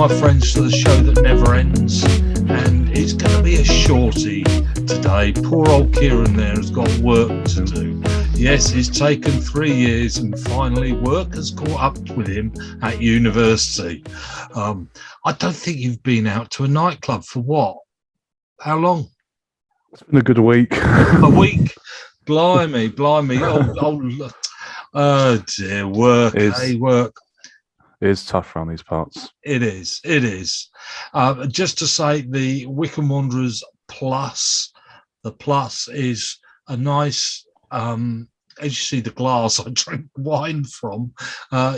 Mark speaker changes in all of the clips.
Speaker 1: my friends, to the show that never ends, and it's going to be a shorty today. Poor old Kieran there has got work to do. Yes, it's taken 3 years, and finally work has caught up with him at university. I don't think you've been out to a nightclub for what? How long?
Speaker 2: It's been a good week.
Speaker 1: A week? Blimey. Oh dear, work. Work.
Speaker 2: It is tough around these parts.
Speaker 1: It is. Just to say, the Wycombe Wanderers Plus, the Plus is a nice, as you see the glass I drink wine from.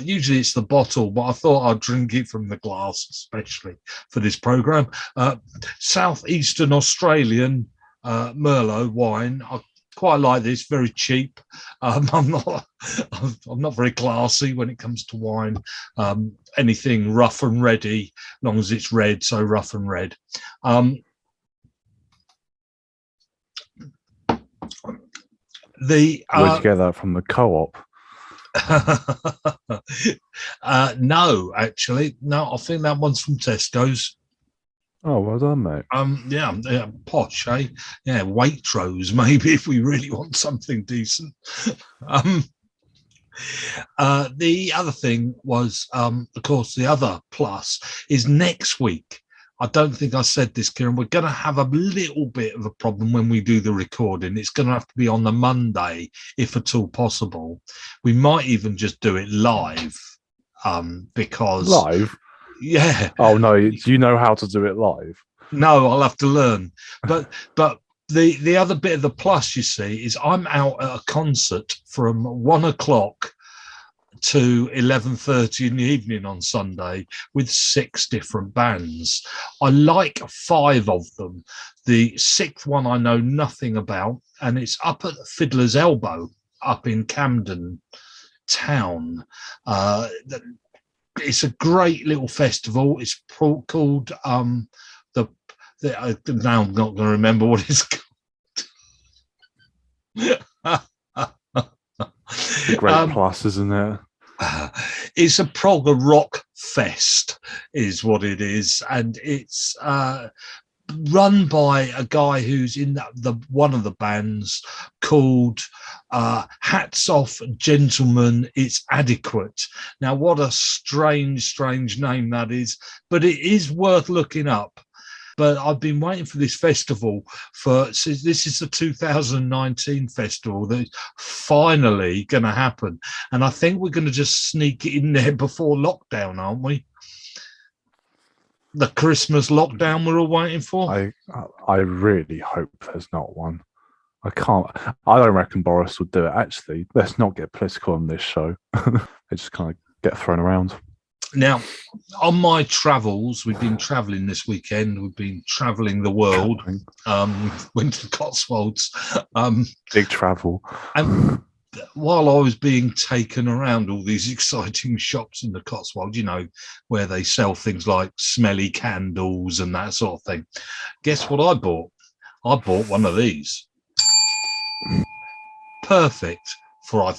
Speaker 1: Usually it's the bottle, but I thought I'd drink it from the glass, especially for this programme. Southeastern Australian Merlot wine. I quite like this, very cheap. I'm not very classy when it comes to wine. Anything rough and ready, as long as it's red, so rough and red.
Speaker 2: Where'd you get that from, the co-op?
Speaker 1: No, actually. No, I think that one's from Tesco's.
Speaker 2: Oh, well done, mate.
Speaker 1: Yeah, posh, eh? Yeah, Waitrose, maybe, if we really want something decent. The other thing was, of course, the other plus is next week. I don't think I said this, Kieran. We're going to have a little bit of a problem when we do the recording. It's going to have to be on the Monday, if at all possible. We might even just do it live, because...
Speaker 2: Live?
Speaker 1: Yeah.
Speaker 2: Oh, no. Do you know how to do it live?
Speaker 1: No, I'll have to learn. But the other bit of the plus, you see, is I'm out at a concert from 1 o'clock to 11:30 in the evening on Sunday with 6 different bands. I like 5 of them. The 6th one I know nothing about, and it's up at Fiddler's Elbow up in Camden Town. It's a great little festival. It's called now I'm not going to remember what it's called.
Speaker 2: The great plus, isn't it?
Speaker 1: It's a prog rock fest, is what it is, and it's run by a guy who's in the one of the bands called Hats Off Gentlemen, It's Adequate. Now, what a strange name that is, but it is worth looking up. But I've been waiting for this festival since this is the 2019 festival that's finally going to happen. And I think we're going to just sneak it in there before lockdown, aren't we? The Christmas lockdown we're all waiting for.
Speaker 2: I really hope there's not one. I don't reckon Boris would do it. Actually, let's not get political on this show. They just kind of get thrown around.
Speaker 1: Now, on my travels, we've been travelling this weekend. We've been travelling the world. Went to the Cotswolds.
Speaker 2: Big travel.
Speaker 1: And while I was being taken around all these exciting shops in the Cotswolds, where they sell things like smelly candles and that sort of thing, guess what I bought? I bought one of these. Perfect. For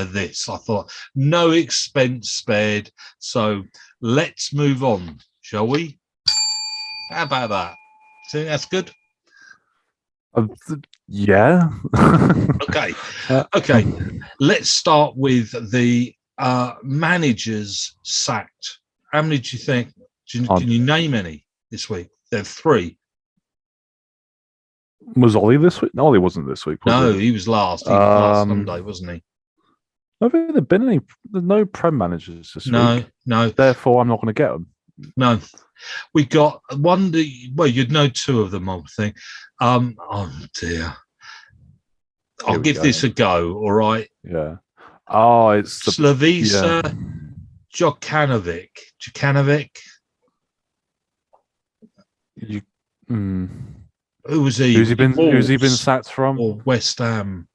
Speaker 1: this. I thought, no expense spared. So let's move on, shall we? How about that? Think that's good?
Speaker 2: Yeah.
Speaker 1: Okay. Let's start with the managers sacked. How many do you think? Can you name any this week? There are 3.
Speaker 2: Was Ollie this week? No, Ollie wasn't this week.
Speaker 1: He was last. He was last Sunday, wasn't he?
Speaker 2: I don't think there's no Prem managers this week.
Speaker 1: No.
Speaker 2: Therefore, I'm not going to get them.
Speaker 1: No. We got one. Well, you'd know 2 of them, I would think. Oh dear. I'll give this a go. All right.
Speaker 2: Yeah. Oh, it's
Speaker 1: Slavica Jokanovic. Who was he?
Speaker 2: Who's he been sacked from?
Speaker 1: Or West Ham.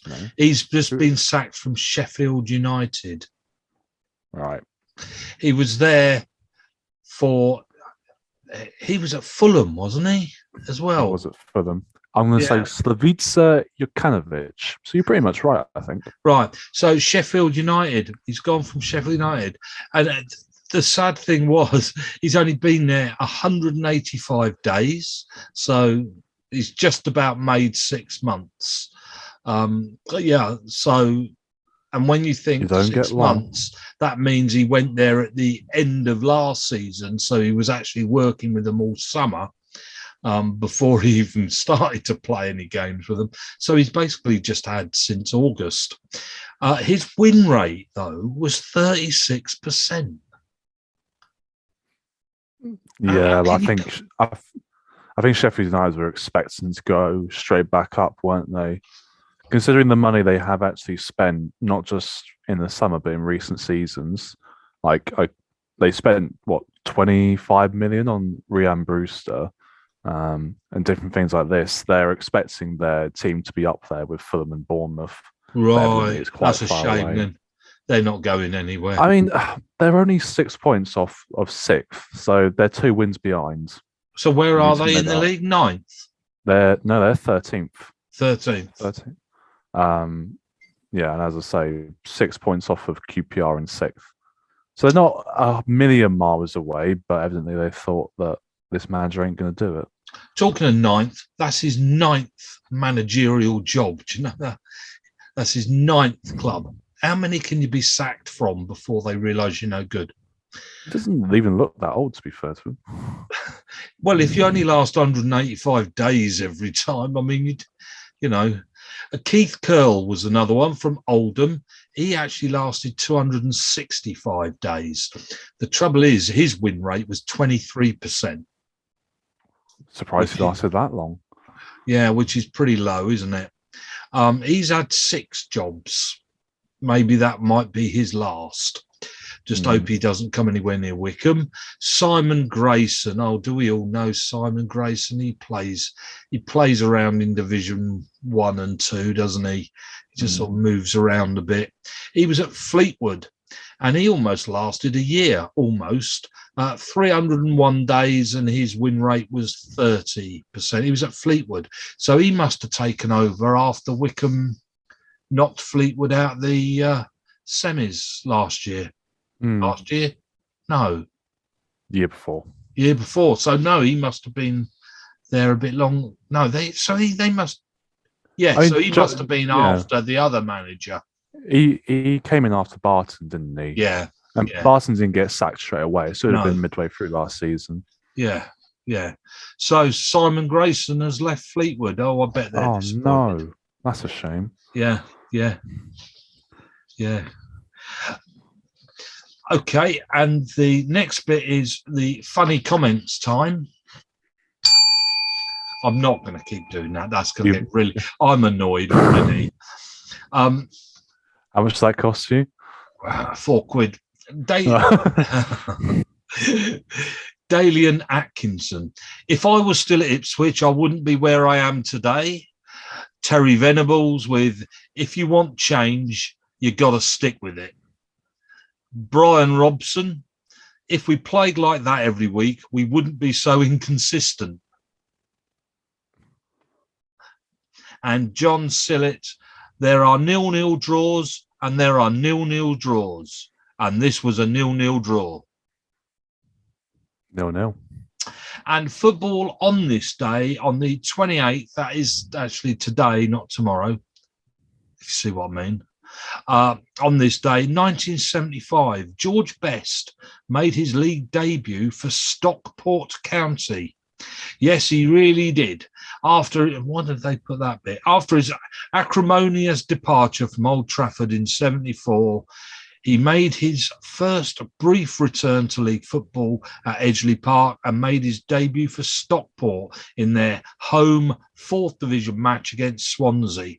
Speaker 2: No.
Speaker 1: He's just been sacked from Sheffield United.
Speaker 2: Right.
Speaker 1: He was there he was at Fulham, wasn't he? As well.
Speaker 2: He was at Fulham. I'm going to say Slavica Jokanovic. So you're pretty much right, I think.
Speaker 1: Right. So Sheffield United. He's gone from Sheffield United. And the sad thing was he's only been there 185 days, so he's just about made 6 months. Yeah, so, and when you think
Speaker 2: You don't get
Speaker 1: 6
Speaker 2: long.
Speaker 1: months, that means he went there at the end of last season, so he was actually working with them all summer before he even started to play any games with them. So he's basically just had since August. His win rate, though, was 36%.
Speaker 2: Yeah, but I think Sheffield United were expecting to go straight back up, weren't they? Considering the money they have actually spent, not just in the summer but in recent seasons, they spent 25 million on Ryan Brewster, and different things like this. They're expecting their team to be up there with Fulham and Bournemouth.
Speaker 1: Right, that's a shame. Away. Then they're not going anywhere.
Speaker 2: I mean, they're only 6 points off of sixth, so they're 2 wins behind.
Speaker 1: So where are they in the league? 9th?
Speaker 2: They're 13th.
Speaker 1: 13th.
Speaker 2: Yeah, and as I say, 6 points off of QPR in 6th. So they're not a million miles away, but evidently they thought that this manager ain't going to do it. Talking
Speaker 1: of 9th, that's his 9th managerial job. Do you know that? That's his 9th club. How many can you be sacked from before they realise you're no good?
Speaker 2: It doesn't even look that old, to be fair to him.
Speaker 1: Well, if you only last 185 days every time, I mean, you know. Keith Curl was another one from Oldham. He actually lasted 265 days. The trouble is, his win rate was 23%.
Speaker 2: Surprised he lasted that long.
Speaker 1: Yeah, which is pretty low, isn't it? He's had 6 jobs. Maybe that might be his last. Just hope he doesn't come anywhere near Wycombe. Simon Grayson. Oh, do we all know Simon Grayson? He plays around in Division 1 and 2, doesn't he? He just sort of moves around a bit. He was at Fleetwood, and he almost lasted a year, almost. 301 days, and his win rate was 30%. He was at Fleetwood. So he must have taken over after Wycombe knocked Fleetwood out the semis last year. Last year? No.
Speaker 2: Year before.
Speaker 1: So no, he must have been there a bit long. No, they must. Yeah, I mean, so he must have been after the other manager.
Speaker 2: He came in after Barton, didn't he?
Speaker 1: Yeah.
Speaker 2: And Barton didn't get sacked straight away. So it would have been midway through last season.
Speaker 1: Yeah. So Simon Grayson has left Fleetwood. Oh, I bet they're disappointed.
Speaker 2: No. That's a shame.
Speaker 1: Yeah. Okay, and the next bit is the funny comments time. I'm not going to keep doing that. That's going to get really... I'm annoyed already.
Speaker 2: How much does that cost you?
Speaker 1: £4. Dalian Atkinson. If I was still at Ipswich, I wouldn't be where I am today. Terry Venables with, if you want change, you got to stick with it. Brian Robson, if we played like that every week, we wouldn't be so inconsistent. And John Sillett, there are 0-0 draws and there are 0-0 draws. And this was a 0-0 draw.
Speaker 2: 0-0.
Speaker 1: And football on this day, on the 28th, that is actually today, not tomorrow, if you see what I mean. On this day, 1975, George Best made his league debut for Stockport County. Yes, he really did. Why did they put that bit? After his acrimonious departure from Old Trafford in 74, he made his first brief return to league football at Edgeley Park and made his debut for Stockport in their home 4th Division match against Swansea.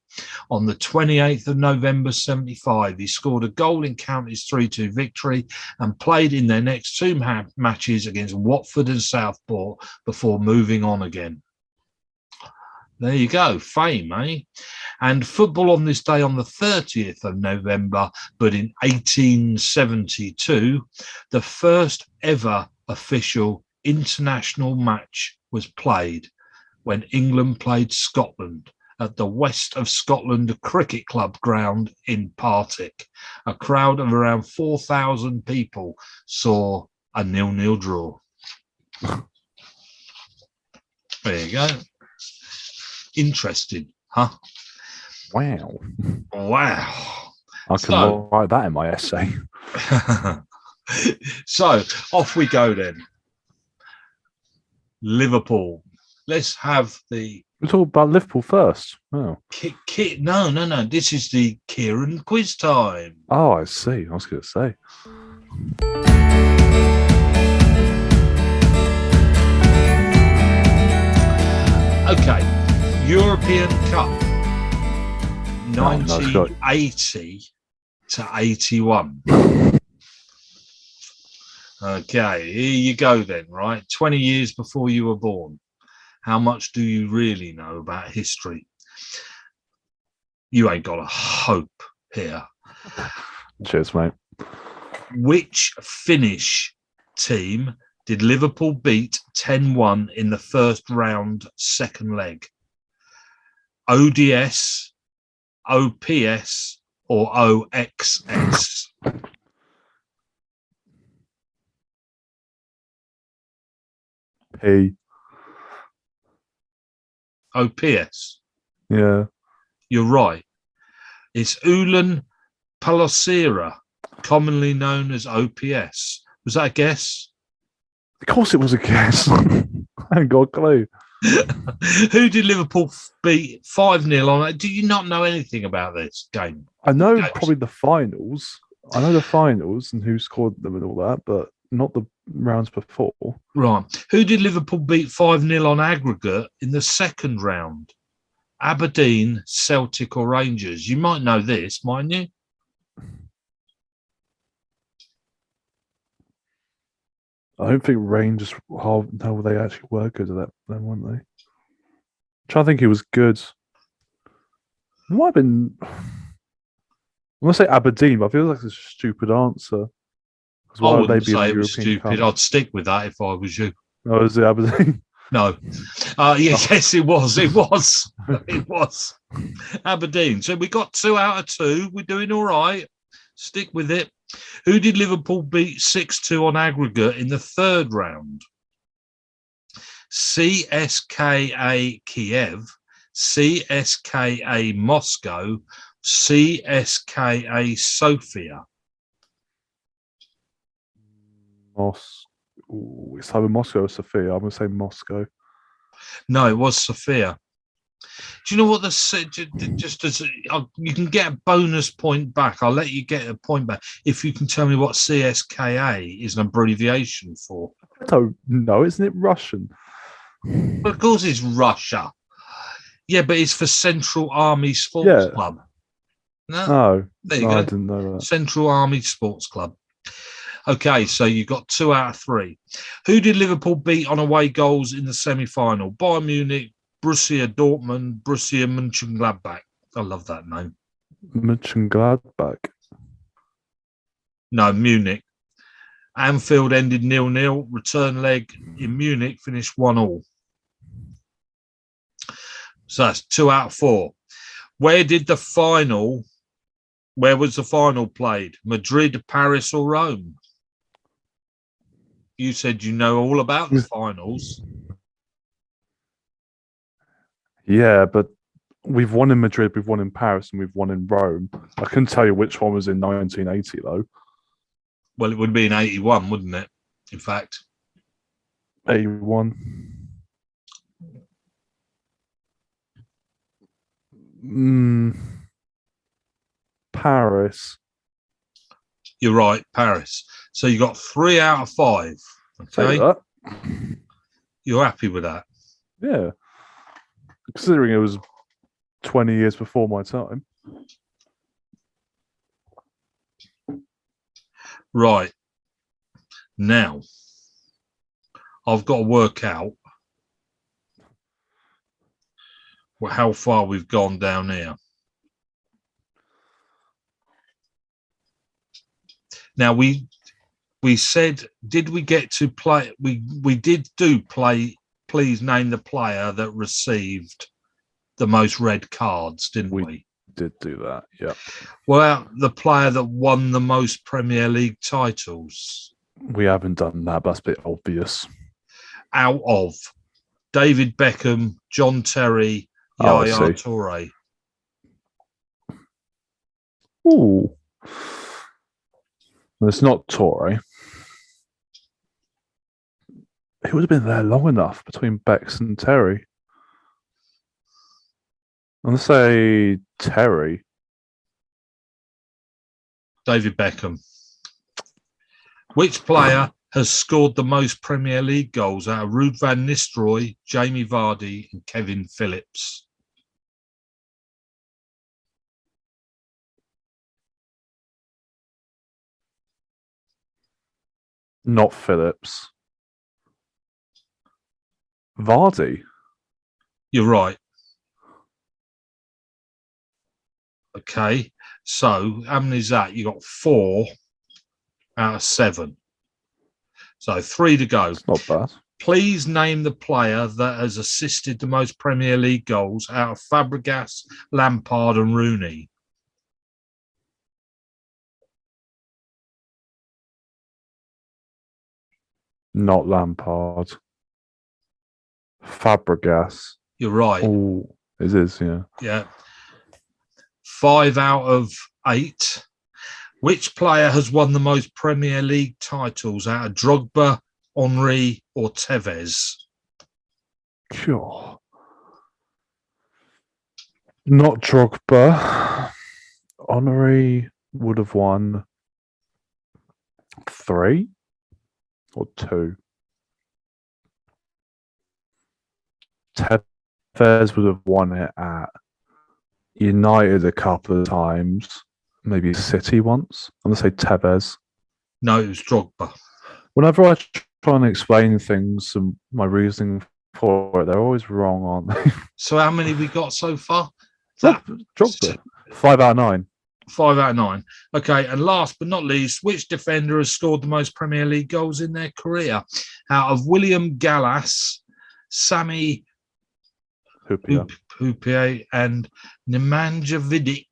Speaker 1: On the 28th of November 75, he scored a goal in County's 3-2 victory and played in their next 2 matches against Watford and Southport before moving on again. There you go, fame, eh? And football on this day on the 30th of November, but in 1872, the first ever official international match was played when England played Scotland at the West of Scotland Cricket Club ground in Partick. A crowd of around 4,000 people saw a 0-0 draw. There you go. Interesting, huh?
Speaker 2: Wow.
Speaker 1: Wow.
Speaker 2: I can write that in my essay.
Speaker 1: So, off we go then. Liverpool. Let's have the...
Speaker 2: We're talking about Liverpool first. Oh.
Speaker 1: No. This is the Kieran quiz time.
Speaker 2: Oh, I see. I was going to say.
Speaker 1: Okay. European Cup. 1980 to 81. Okay, here you go then, right? 20 years before you were born. How much do you really know about history? You ain't got a hope here.
Speaker 2: Cheers, mate.
Speaker 1: Which Finnish team did Liverpool beat 10-1 in the first round, second leg? ODS, OPS, or OXS?
Speaker 2: P.
Speaker 1: OPS.
Speaker 2: Yeah.
Speaker 1: You're right. It's Ulan Palosera, commonly known as OPS. Was that a guess?
Speaker 2: Of course it was a guess. I haven't got a clue.
Speaker 1: Who did Liverpool beat 5-0 on? Do you not know anything about this game?
Speaker 2: I know probably the finals. I know the finals and who scored them and all that, but not the rounds before.
Speaker 1: Right. Who did Liverpool beat 5-0 on aggregate in the second round? Aberdeen, Celtic, or Rangers? You might know this, mightn't you?
Speaker 2: I don't think Rangers, no, they actually were good at that then, weren't they? I'm trying to think who was good. It might have been. I'm going to say Aberdeen, but I feel like it's a stupid answer.
Speaker 1: I wouldn't say it was stupid. Cup? I'd stick with that if I was you.
Speaker 2: Oh, is it Aberdeen?
Speaker 1: No. Yes, it was. It was. It was. Aberdeen. So we got 2 out of 2. We're doing all right. Stick with it. Who did Liverpool beat 6-2 on aggregate in the third round? CSKA Kiev, CSKA Moscow, CSKA Sofia.
Speaker 2: It's either Moscow or Sofia. I'm going to say Moscow.
Speaker 1: No, it was Sofia. Do you know what just as you can get a bonus point back? I'll let you get a point back if you can tell me what CSKA is an abbreviation for.
Speaker 2: I don't know. Isn't it Russian?
Speaker 1: Well, of course, it's Russia. Yeah, but it's for Central Army Sports Club. No, there you go.
Speaker 2: I didn't know that.
Speaker 1: Central Army Sports Club. Okay, so you got 2 out of 3. Who did Liverpool beat on away goals in the semi-final? Bayern Munich, Borussia Dortmund, Borussia Mönchengladbach. I love that name.
Speaker 2: Mönchengladbach.
Speaker 1: No, Munich. Anfield ended 0-0. Return leg in Munich finished 1-1. So that's 2 out of 4. Where was the final played? Madrid, Paris, or Rome? You said you know all about the finals.
Speaker 2: Yeah, but we've won in Madrid, we've won in Paris, and we've won in Rome. I couldn't tell you which one was in 1980, though.
Speaker 1: Well, it would be in 81, wouldn't it? In fact.
Speaker 2: 81. Paris.
Speaker 1: You're right, Paris. So you got 3 out of 5. Okay. You're happy with that?
Speaker 2: Yeah. Considering it was 20 years before my time.
Speaker 1: Right. Now, I've got to work out how far we've gone down here. Now, we said, did we get to play? We did do play. Please name the player that received the most red cards, didn't we?
Speaker 2: Did do that, yeah.
Speaker 1: Well, the player that won the most Premier League titles.
Speaker 2: We haven't done that, but that's a bit obvious.
Speaker 1: Out of David Beckham, John Terry, Yaya Toure.
Speaker 2: Ooh. Well, it's not Toure. He would have been there long enough between Bex and Terry. I'm going to say Terry.
Speaker 1: David Beckham. Which player has scored the most Premier League goals out of Ruud van Nistelrooy, Jamie Vardy and Kevin Phillips?
Speaker 2: Not Phillips. Vardy.
Speaker 1: You're right. Okay, so how many is that? You got 4 out of 7. So 3 to go.
Speaker 2: It's not bad.
Speaker 1: Please name the player that has assisted the most Premier League goals out of Fabregas, Lampard and Rooney.
Speaker 2: Not Lampard. Fabregas.
Speaker 1: You're right.
Speaker 2: Oh, it is, yeah.
Speaker 1: Yeah. 5 out of 8. Which player has won the most Premier League titles out of Drogba, Henry or Tevez?
Speaker 2: Sure. Not Drogba. Henry would have won 3 or 2. Tevez would have won it at United a couple of times, maybe City once. I'm going to say Tevez.
Speaker 1: No, it was Drogba.
Speaker 2: Whenever I try and explain things and my reasoning for it, they're always wrong, aren't they?
Speaker 1: So how many we got so far?
Speaker 2: Drogba. 5 out of 9.
Speaker 1: 5 out of 9. Okay, and last but not least, which defender has scored the most Premier League goals in their career? Out of William Gallas, Sami Hyypiä and Nemanja Vidic.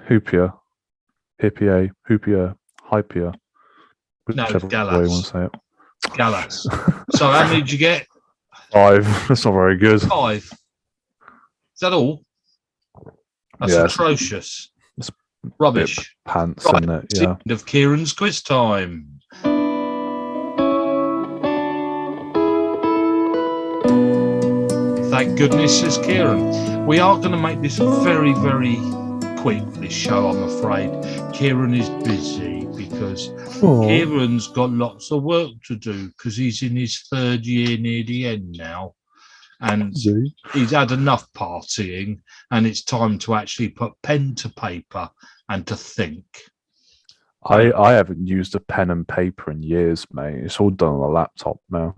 Speaker 2: Hyypiä.
Speaker 1: No,
Speaker 2: Whichever way
Speaker 1: Gallas.
Speaker 2: you want to say it.
Speaker 1: Gallas. So how many did you get?
Speaker 2: 5. That's not very good.
Speaker 1: 5. Is that all? That's atrocious.
Speaker 2: It's
Speaker 1: rubbish.
Speaker 2: Pants,
Speaker 1: Right,
Speaker 2: isn't it? Yeah.
Speaker 1: end of Kieran's quiz time. Thank goodness, says Kieran. We are going to make this very, very quick, this show, I'm afraid. Kieran is busy because Kieran's got lots of work to do because he's in his 3rd year near the end now. And he's had enough partying and it's time to actually put pen to paper and to think.
Speaker 2: I haven't used a pen and paper in years, mate. It's all done on a laptop now.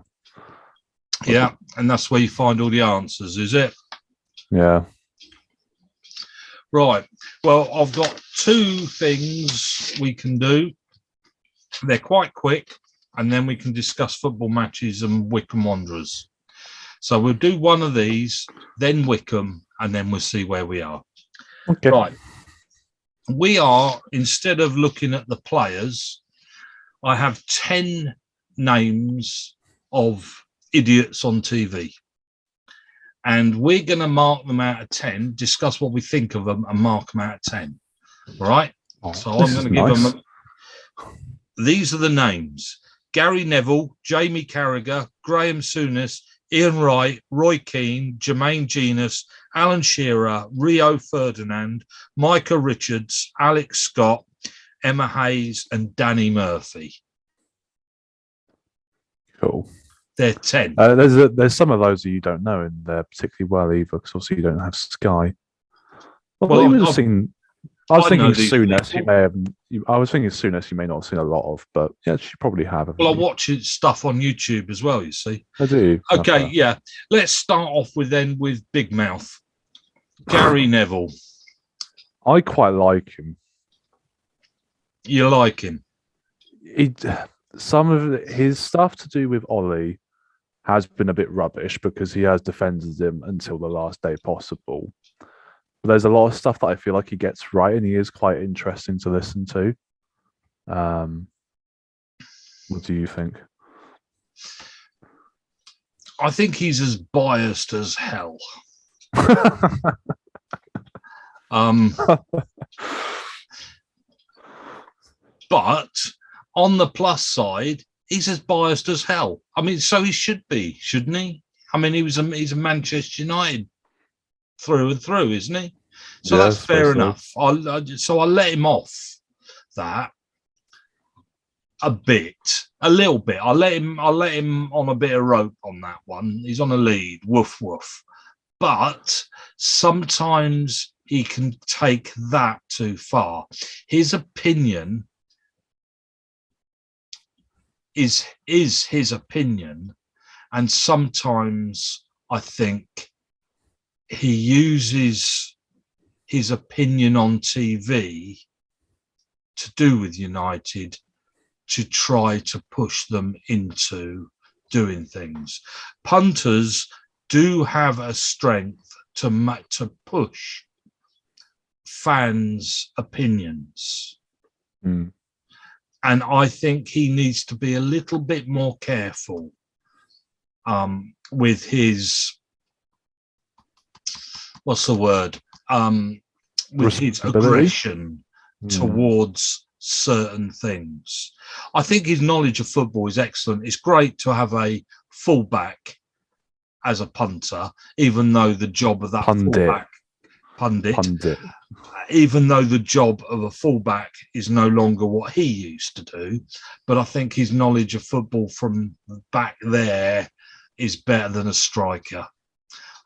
Speaker 1: Yeah, and that's where you find all the answers, is it?
Speaker 2: Yeah.
Speaker 1: Right. Well, I've got 2 things we can do. They're quite quick, and then we can discuss football matches and Wycombe Wanderers. So we'll do one of these, then Wycombe, and then we'll see where we are.
Speaker 2: Okay.
Speaker 1: Right. We are, instead of looking at the players, I have 10 names of idiots on TV. And we're going to mark them out of 10, discuss what we think of them, and mark them out of 10. All right? So I'm going to give them... These are the names. Gary Neville, Jamie Carragher, Graham Souness, Ian Wright, Roy Keane, Jermaine Genius, Alan Shearer, Rio Ferdinand, Micah Richards, Alex Scott, Emma Hayes, and Danny Murphy.
Speaker 2: Cool.
Speaker 1: They're 10.
Speaker 2: There's some of those that you don't know, and they're particularly well either, because obviously you don't have Sky. Well, I was thinking Souness. You may have. I was thinking Souness. You may not have seen a lot of, but yeah, you probably have.
Speaker 1: Well, I watch stuff on YouTube as well. You see.
Speaker 2: I do.
Speaker 1: Okay, yeah. Let's start off with Big Mouth, Gary Neville.
Speaker 2: I quite like him.
Speaker 1: You like him?
Speaker 2: some of his stuff to do with Ollie has been a bit rubbish because he has defended him until the last day possible. But there's a lot of stuff that I feel like he gets right, and he is quite interesting to listen to. What do you think?
Speaker 1: I think he's as biased as hell. But on the plus side, he's as biased as hell. I mean, so he should be, shouldn't he? I mean, he's a Manchester United through and through, isn't he? So yeah, that's fair enough. So I'll let him off that a little bit. I'll let him on a bit of rope on that one. He's on a lead. Woof woof. But sometimes he can take that too far. His opinion is his opinion, and sometimes I think he uses his opinion on TV to do with United to try to push them into doing things. Punters do have a strength to push fans' opinions.
Speaker 2: Mm.
Speaker 1: And I think he needs to be a little bit more careful with his, what's the word? With his aggression towards certain things. I think his knowledge of football is excellent. It's great to have a fullback as a punter, even though the job of that pundit, even though the job of a fullback is no longer what he used to do. But I think his knowledge of football from back there is better than a striker.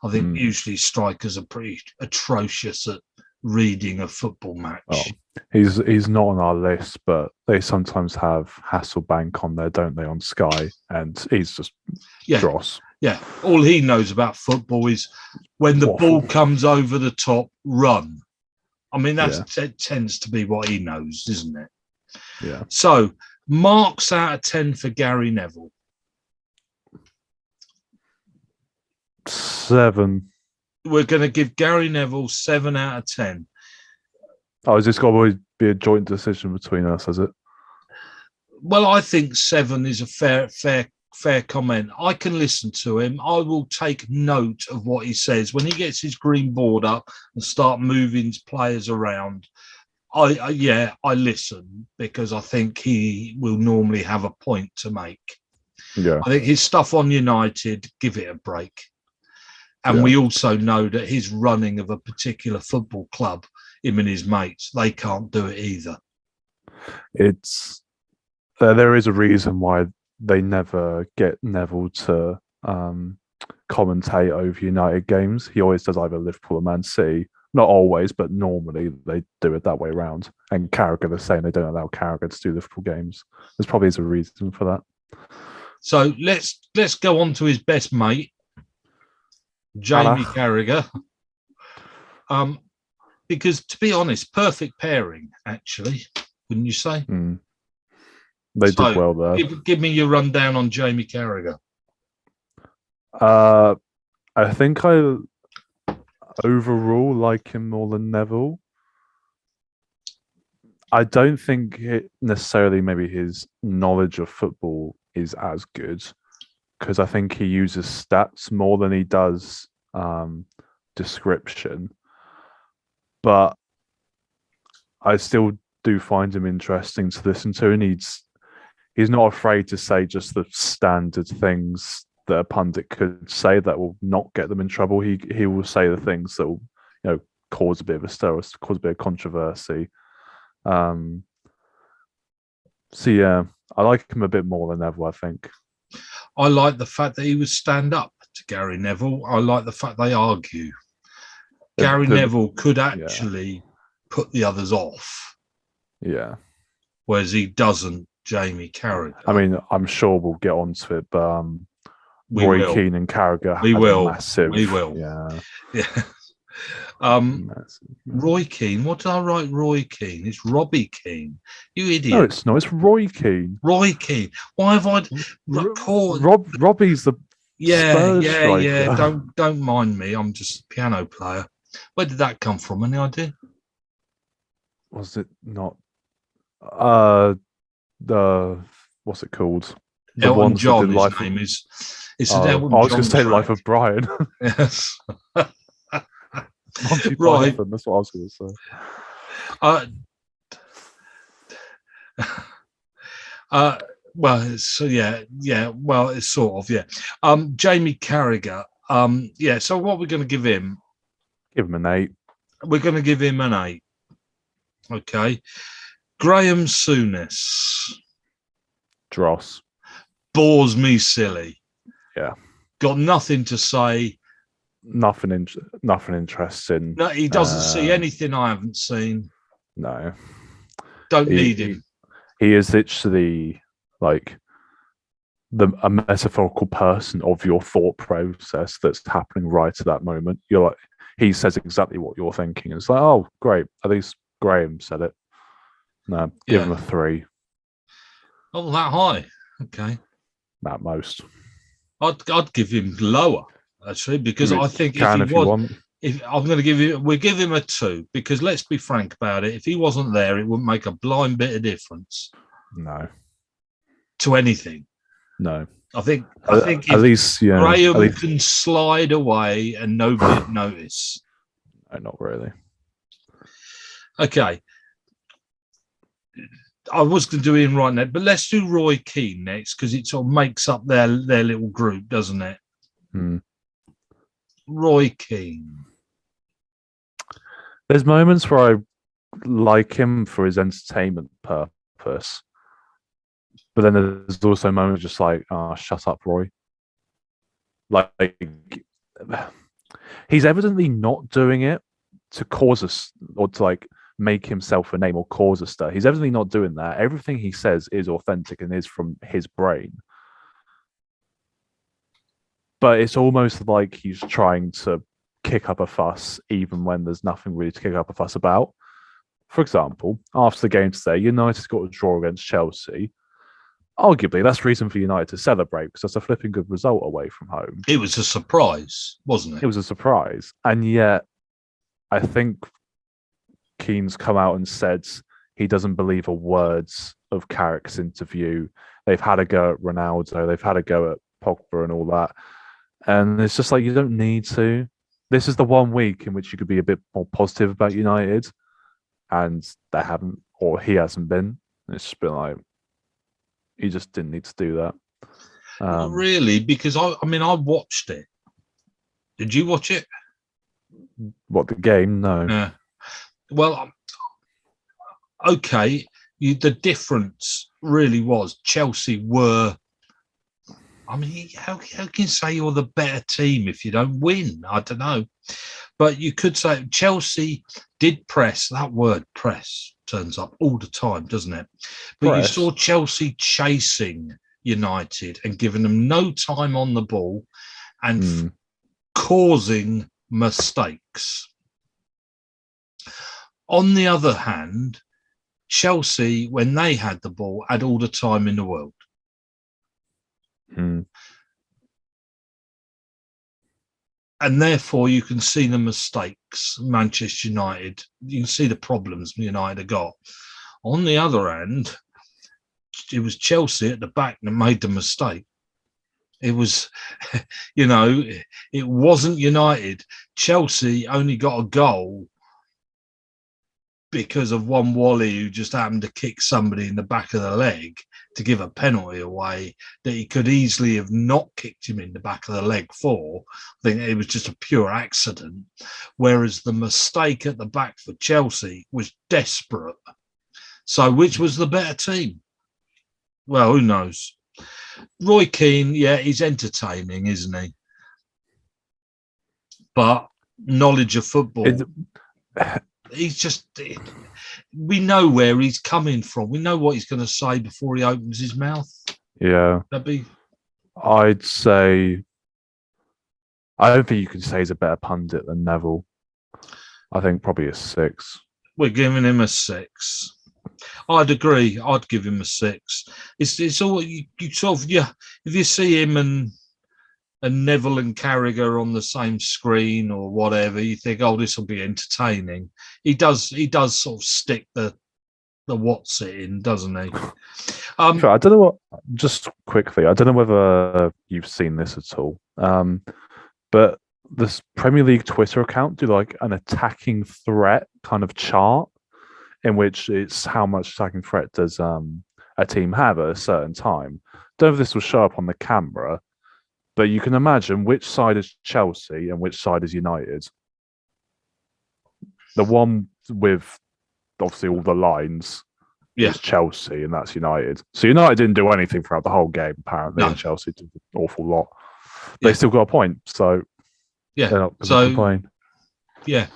Speaker 1: I think usually strikers are pretty atrocious at reading a football match.
Speaker 2: Oh, he's not on our list, but they sometimes have Hasselbank on there, don't they, on Sky? And he's just dross.
Speaker 1: Yeah, all he knows about football is when the ball comes over the top, run. I mean, that tends to be what he knows, isn't it?
Speaker 2: Yeah.
Speaker 1: So, marks out of 10 for Gary Neville.
Speaker 2: 7.
Speaker 1: We're going to give Gary Neville 7 out of 10.
Speaker 2: Oh, is this got to be a joint decision between us, has it?
Speaker 1: Well, I think 7 is a fair comment. I can listen to him. I will take note of what he says. When he gets his green board up and start moving players around, I listen, because I think he will normally have a point to make.
Speaker 2: Yeah.
Speaker 1: I think his stuff on United, give it a break. And we also know that his running of a particular football club, him and his mates, they can't do it either.
Speaker 2: It's there is a reason why they never get Neville to commentate over United games. He always does either Liverpool or Man City. Not always, but normally they do it that way around. And Carragher the same. They don't allow Carragher to do Liverpool games. There's probably a reason for that.
Speaker 1: So let's go on to his best mate, Jamie Carragher. Because to be honest, perfect pairing, actually, wouldn't you say?
Speaker 2: They did well there.
Speaker 1: Give me your rundown on Jamie Carragher.
Speaker 2: I think I overall like him more than Neville. I don't think necessarily maybe his knowledge of football is as good, because I think he uses stats more than he does description. But I still do find him interesting to listen to, and he's not afraid to say just the standard things that a pundit could say that will not get them in trouble. He will say the things that will, cause a bit of a stir, cause a bit of controversy. So yeah, I like him a bit more than Neville, I think.
Speaker 1: I like the fact that he would stand up to Gary Neville. I like the fact they argue. Gary Neville could actually put the others off.
Speaker 2: Yeah.
Speaker 1: Whereas he doesn't, Jamie Carragher.
Speaker 2: I mean, I'm sure we'll get onto it, but Roy Keane and Carragher
Speaker 1: we will.
Speaker 2: Massive.
Speaker 1: We will.
Speaker 2: Yeah.
Speaker 1: Yeah. Roy Keane. What did I write? Roy Keane. It's Robbie Keane. You idiot.
Speaker 2: No, it's not. It's Roy Keane.
Speaker 1: Roy Keane. Why have I?
Speaker 2: Robbie's the Spurs striker.
Speaker 1: Don't mind me. I'm just a piano player. Where did that come from? Any idea?
Speaker 2: Was it not? The what's it called? The
Speaker 1: Elton John. His name is. It's an Elton John.
Speaker 2: I was going to say Life of Brian.
Speaker 1: Yes.
Speaker 2: Monty
Speaker 1: Right.
Speaker 2: Python, that's what I was going to say.
Speaker 1: Well, it's sort of, yeah. Jamie Carragher. So what we're going to give him?
Speaker 2: Give him an 8.
Speaker 1: We're going to give him an 8. Okay. Graham Souness.
Speaker 2: Dross.
Speaker 1: Bores me silly.
Speaker 2: Yeah.
Speaker 1: Got nothing to say.
Speaker 2: Nothing interesting.
Speaker 1: No, he doesn't see anything I haven't seen.
Speaker 2: No.
Speaker 1: Don't need him.
Speaker 2: He is literally like a metaphorical person of your thought process that's happening right at that moment. You're like, he says exactly what you're thinking. It's like, oh, great. At least Graham said it. No, give him a 3.
Speaker 1: Oh, that high. Okay.
Speaker 2: At most.
Speaker 1: I'd give him lower. Actually, because I think we'll give him a 2, because let's be frank about it. If he wasn't there, it wouldn't make a blind bit of difference.
Speaker 2: No.
Speaker 1: To anything.
Speaker 2: No.
Speaker 1: I think
Speaker 2: at least
Speaker 1: Graham can slide away and nobody would notice.
Speaker 2: No, not really.
Speaker 1: Okay. I was going to do Ian right next, but let's do Roy Keane next, because it sort of makes up their little group, doesn't it? Roy Keane.
Speaker 2: There's moments where I like him for his entertainment purpose, but then there's also moments just like, oh, shut up, Roy. Like, he's evidently not doing it to cause us or to like make himself a name or cause a stir. He's evidently not doing that. Everything he says is authentic and is from his brain. But it's almost like he's trying to kick up a fuss, even when there's nothing really to kick up a fuss about. For example, after the game today, United got a draw against Chelsea. Arguably, that's reason for United to celebrate, because that's a flipping good result away from home.
Speaker 1: It was a surprise, wasn't it?
Speaker 2: It was a surprise. And yet, I think Keane's come out and said he doesn't believe a word of Carrick's interview. They've had a go at Ronaldo. They've had a go at Pogba and all that. And it's just like, you don't need to. This is the 1 week in which you could be a bit more positive about United. And they haven't, or he hasn't been. It's just been like, he just didn't need to do that.
Speaker 1: Not really, because I watched it. Did you watch it?
Speaker 2: What, the game? No.
Speaker 1: Yeah. Well, okay. The difference really was Chelsea were. I mean, how can you say you're the better team if you don't win? I don't know. But you could say Chelsea did press. That word press turns up all the time, doesn't it? But press. You saw Chelsea chasing United and giving them no time on the ball and causing mistakes. On the other hand, Chelsea, when they had the ball, had all the time in the world. And therefore, you can see the mistakes Manchester United, you can see the problems United have got. On the other hand, it was Chelsea at the back that made the mistake. It was, it wasn't United. Chelsea only got a goal because of one Wally who just happened to kick somebody in the back of the leg to give a penalty away that he could easily have not kicked him in the back of the leg for. I think it was just a pure accident. Whereas the mistake at the back for Chelsea was desperate. So which was the better team? Well, who knows? Roy Keane, yeah, he's entertaining, isn't he? But knowledge of football... He's just, we know where he's coming from. We know what he's going to say before he opens his mouth.
Speaker 2: Yeah. I'd say, I don't think you can say he's a better pundit than Neville. I think probably a 6.
Speaker 1: We're giving him a 6. I'd agree. I'd give him a 6. It's all you sort of if you see him and Neville and Carragher on the same screen or whatever, you think, oh, this will be entertaining. He does sort of stick the what's it in, doesn't he?
Speaker 2: Sure, I don't know what. Just quickly, I don't know whether you've seen this at all, but this Premier League Twitter account do like an attacking threat kind of chart, in which it's how much attacking threat does a team have at a certain time. Don't know if this will show up on the camera, but you can imagine which side is Chelsea and which side is United. The one with obviously all the lines is Chelsea, and that's United. So United didn't do anything throughout the whole game, apparently, and Chelsea did an awful lot. They still got a point, so they're not going to complain.
Speaker 1: Yeah.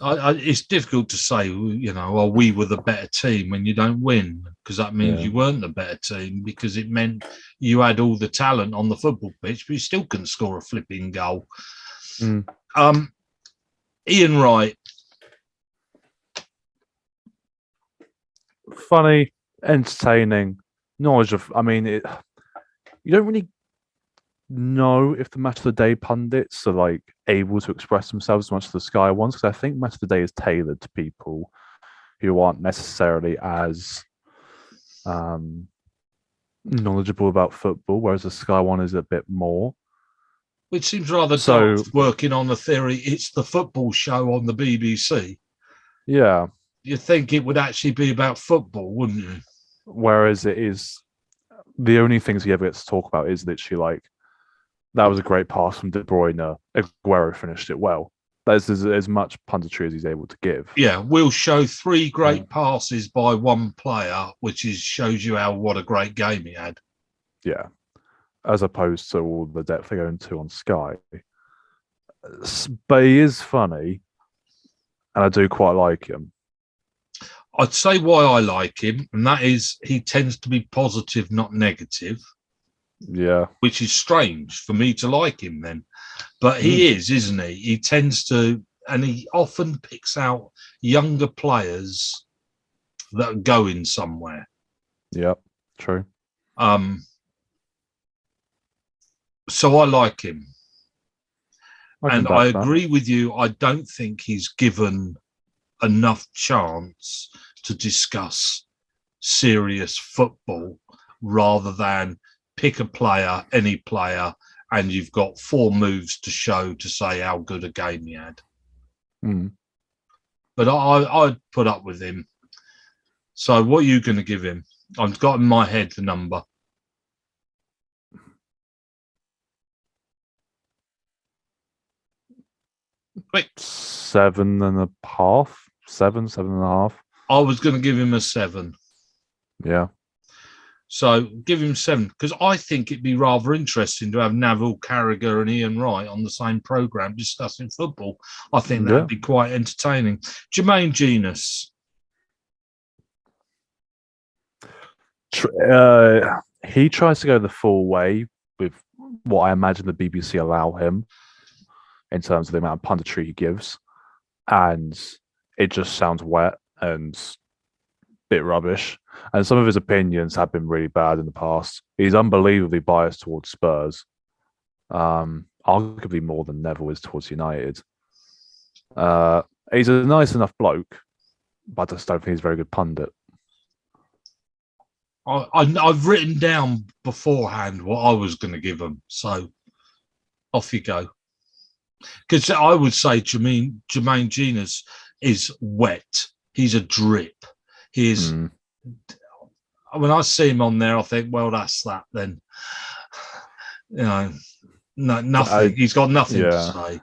Speaker 1: It's difficult to say, we were the better team when you don't win, because that means you weren't the better team, because it meant you had all the talent on the football pitch, but you still couldn't score a flipping goal. Ian Wright.
Speaker 2: Funny, entertaining, knowledge of. I mean, you don't really know if the Match of the Day pundits are like able to express themselves as much as the Sky ones, because I think Match of the Day is tailored to people who aren't necessarily as knowledgeable about football, whereas the Sky one is a bit more.
Speaker 1: Which seems rather daft, working on the theory it's the football show on the BBC.
Speaker 2: Yeah.
Speaker 1: You'd think it would actually be about football, wouldn't you?
Speaker 2: Whereas it is, the only things he ever gets to talk about is literally like, that was a great pass from De Bruyne. Aguero finished it well. There's as much punditry as he's able to give.
Speaker 1: Yeah, we'll show 3 great passes by one player, which shows you what a great game he had.
Speaker 2: Yeah, as opposed to all the depth they go into on Sky. But he is funny, and I do quite like him.
Speaker 1: I'd say why I like him, and that is he tends to be positive, not negative.
Speaker 2: Yeah.
Speaker 1: Which is strange for me to like him then. But he is, isn't he? He tends to, and he often picks out younger players that are going somewhere.
Speaker 2: Yeah, true.
Speaker 1: So I like him. I agree
Speaker 2: that.
Speaker 1: with you. I don't think he's given enough chance to discuss serious football, rather than pick a player, any player, and you've got 4 moves to show to say how good a game he had. But I'd put up with him. So what are you going to give him? I've got in my head the number. Quick.
Speaker 2: 7.5. 7.5.
Speaker 1: I was going to give him a 7.
Speaker 2: Yeah.
Speaker 1: So give him 7, because I think it'd be rather interesting to have Neville, Carragher and Ian Wright on the same programme discussing football. I think that'd be quite entertaining. Jermaine Genius.
Speaker 2: He tries to go the full way with what I imagine the BBC allow him in terms of the amount of punditry he gives. And it just sounds wet and bit rubbish, and some of his opinions have been really bad in the past. He's unbelievably biased towards Spurs, arguably more than Neville is towards United. He's a nice enough bloke, but I just don't think he's a very good pundit.
Speaker 1: I've written down beforehand what I was going to give him, so off you go. Because I would say Jermaine Genius is wet. He's a drip. He's when I see him on there, I think, well, that's that then. Nothing. He's got nothing to say.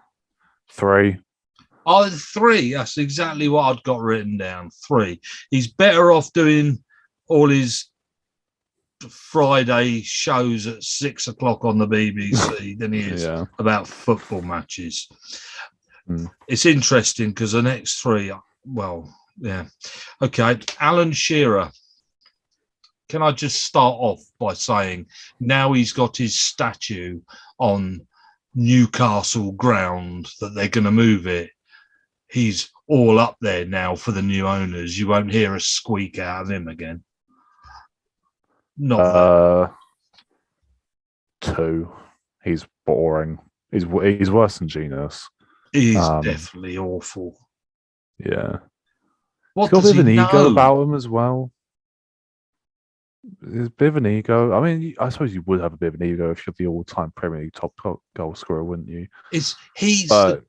Speaker 2: 3.
Speaker 1: 3. That's exactly what I'd got written down. 3. He's better off doing all his Friday shows at 6 o'clock on the BBC than he is about football matches. It's interesting because the next 3, okay. Alan Shearer. Can I just start off by saying now he's got his statue on Newcastle ground that they're going to move it. he's all up there now for the new owners. You won't hear a squeak out of him again. Not that.
Speaker 2: 2. He's boring. He's worse than Genius.
Speaker 1: He's definitely awful.
Speaker 2: Yeah.
Speaker 1: What
Speaker 2: He's got a
Speaker 1: does
Speaker 2: bit of
Speaker 1: he
Speaker 2: an ego
Speaker 1: know?
Speaker 2: about him as well. There's a bit of an ego. I mean, I suppose you would have a bit of an ego if you're the all-time Premier League top goal scorer, wouldn't you?
Speaker 1: He's the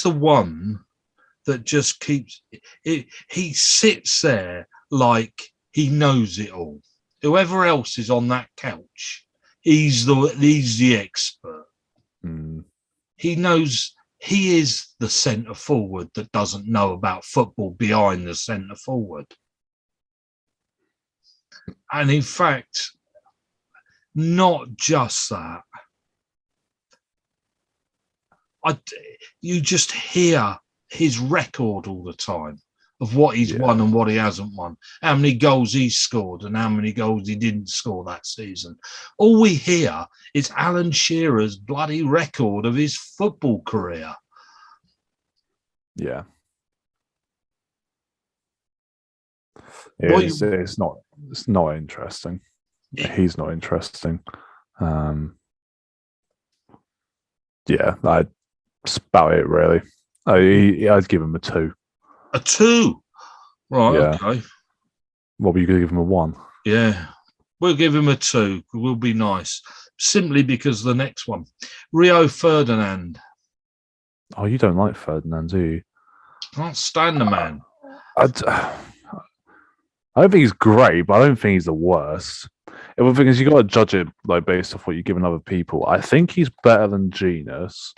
Speaker 1: one that just keeps it. He sits there like he knows it all. Whoever else is on that couch, he's the expert. He knows. He is the centre forward that doesn't know about football behind the centre forward. And in fact, not just that. You just hear his record all the time of what he's won and what he hasn't won, how many goals he's scored and how many goals he didn't score that season. All we hear is Alan Shearer's bloody record of his football career.
Speaker 2: Yeah. It's not interesting. He's not interesting. That's about it, really. I'd give him a 2.
Speaker 1: A 2? Right,
Speaker 2: yeah.
Speaker 1: Okay.
Speaker 2: What were you going to give him, a 1?
Speaker 1: Yeah. We'll give him a 2. We'll be nice. Simply because the next one. Rio Ferdinand.
Speaker 2: Oh, you don't like Ferdinand, do you?
Speaker 1: Can't stand the man.
Speaker 2: I don't think he's great, but I don't think he's the worst. The thing is, you got to judge it like based off what you're giving other people. I think he's better than Genius,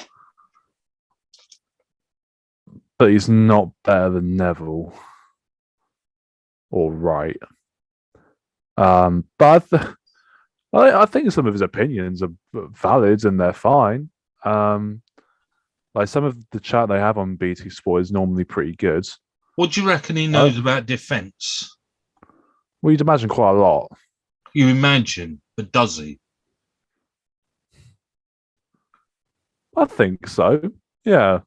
Speaker 2: but he's not better than Neville or Wright. But I think some of his opinions are valid and they're fine. Like some of the chat they have on BT Sport is normally pretty good.
Speaker 1: What do you reckon he knows about defence?
Speaker 2: Well, you'd imagine quite a lot.
Speaker 1: You imagine, but does he?
Speaker 2: I think so. Yeah,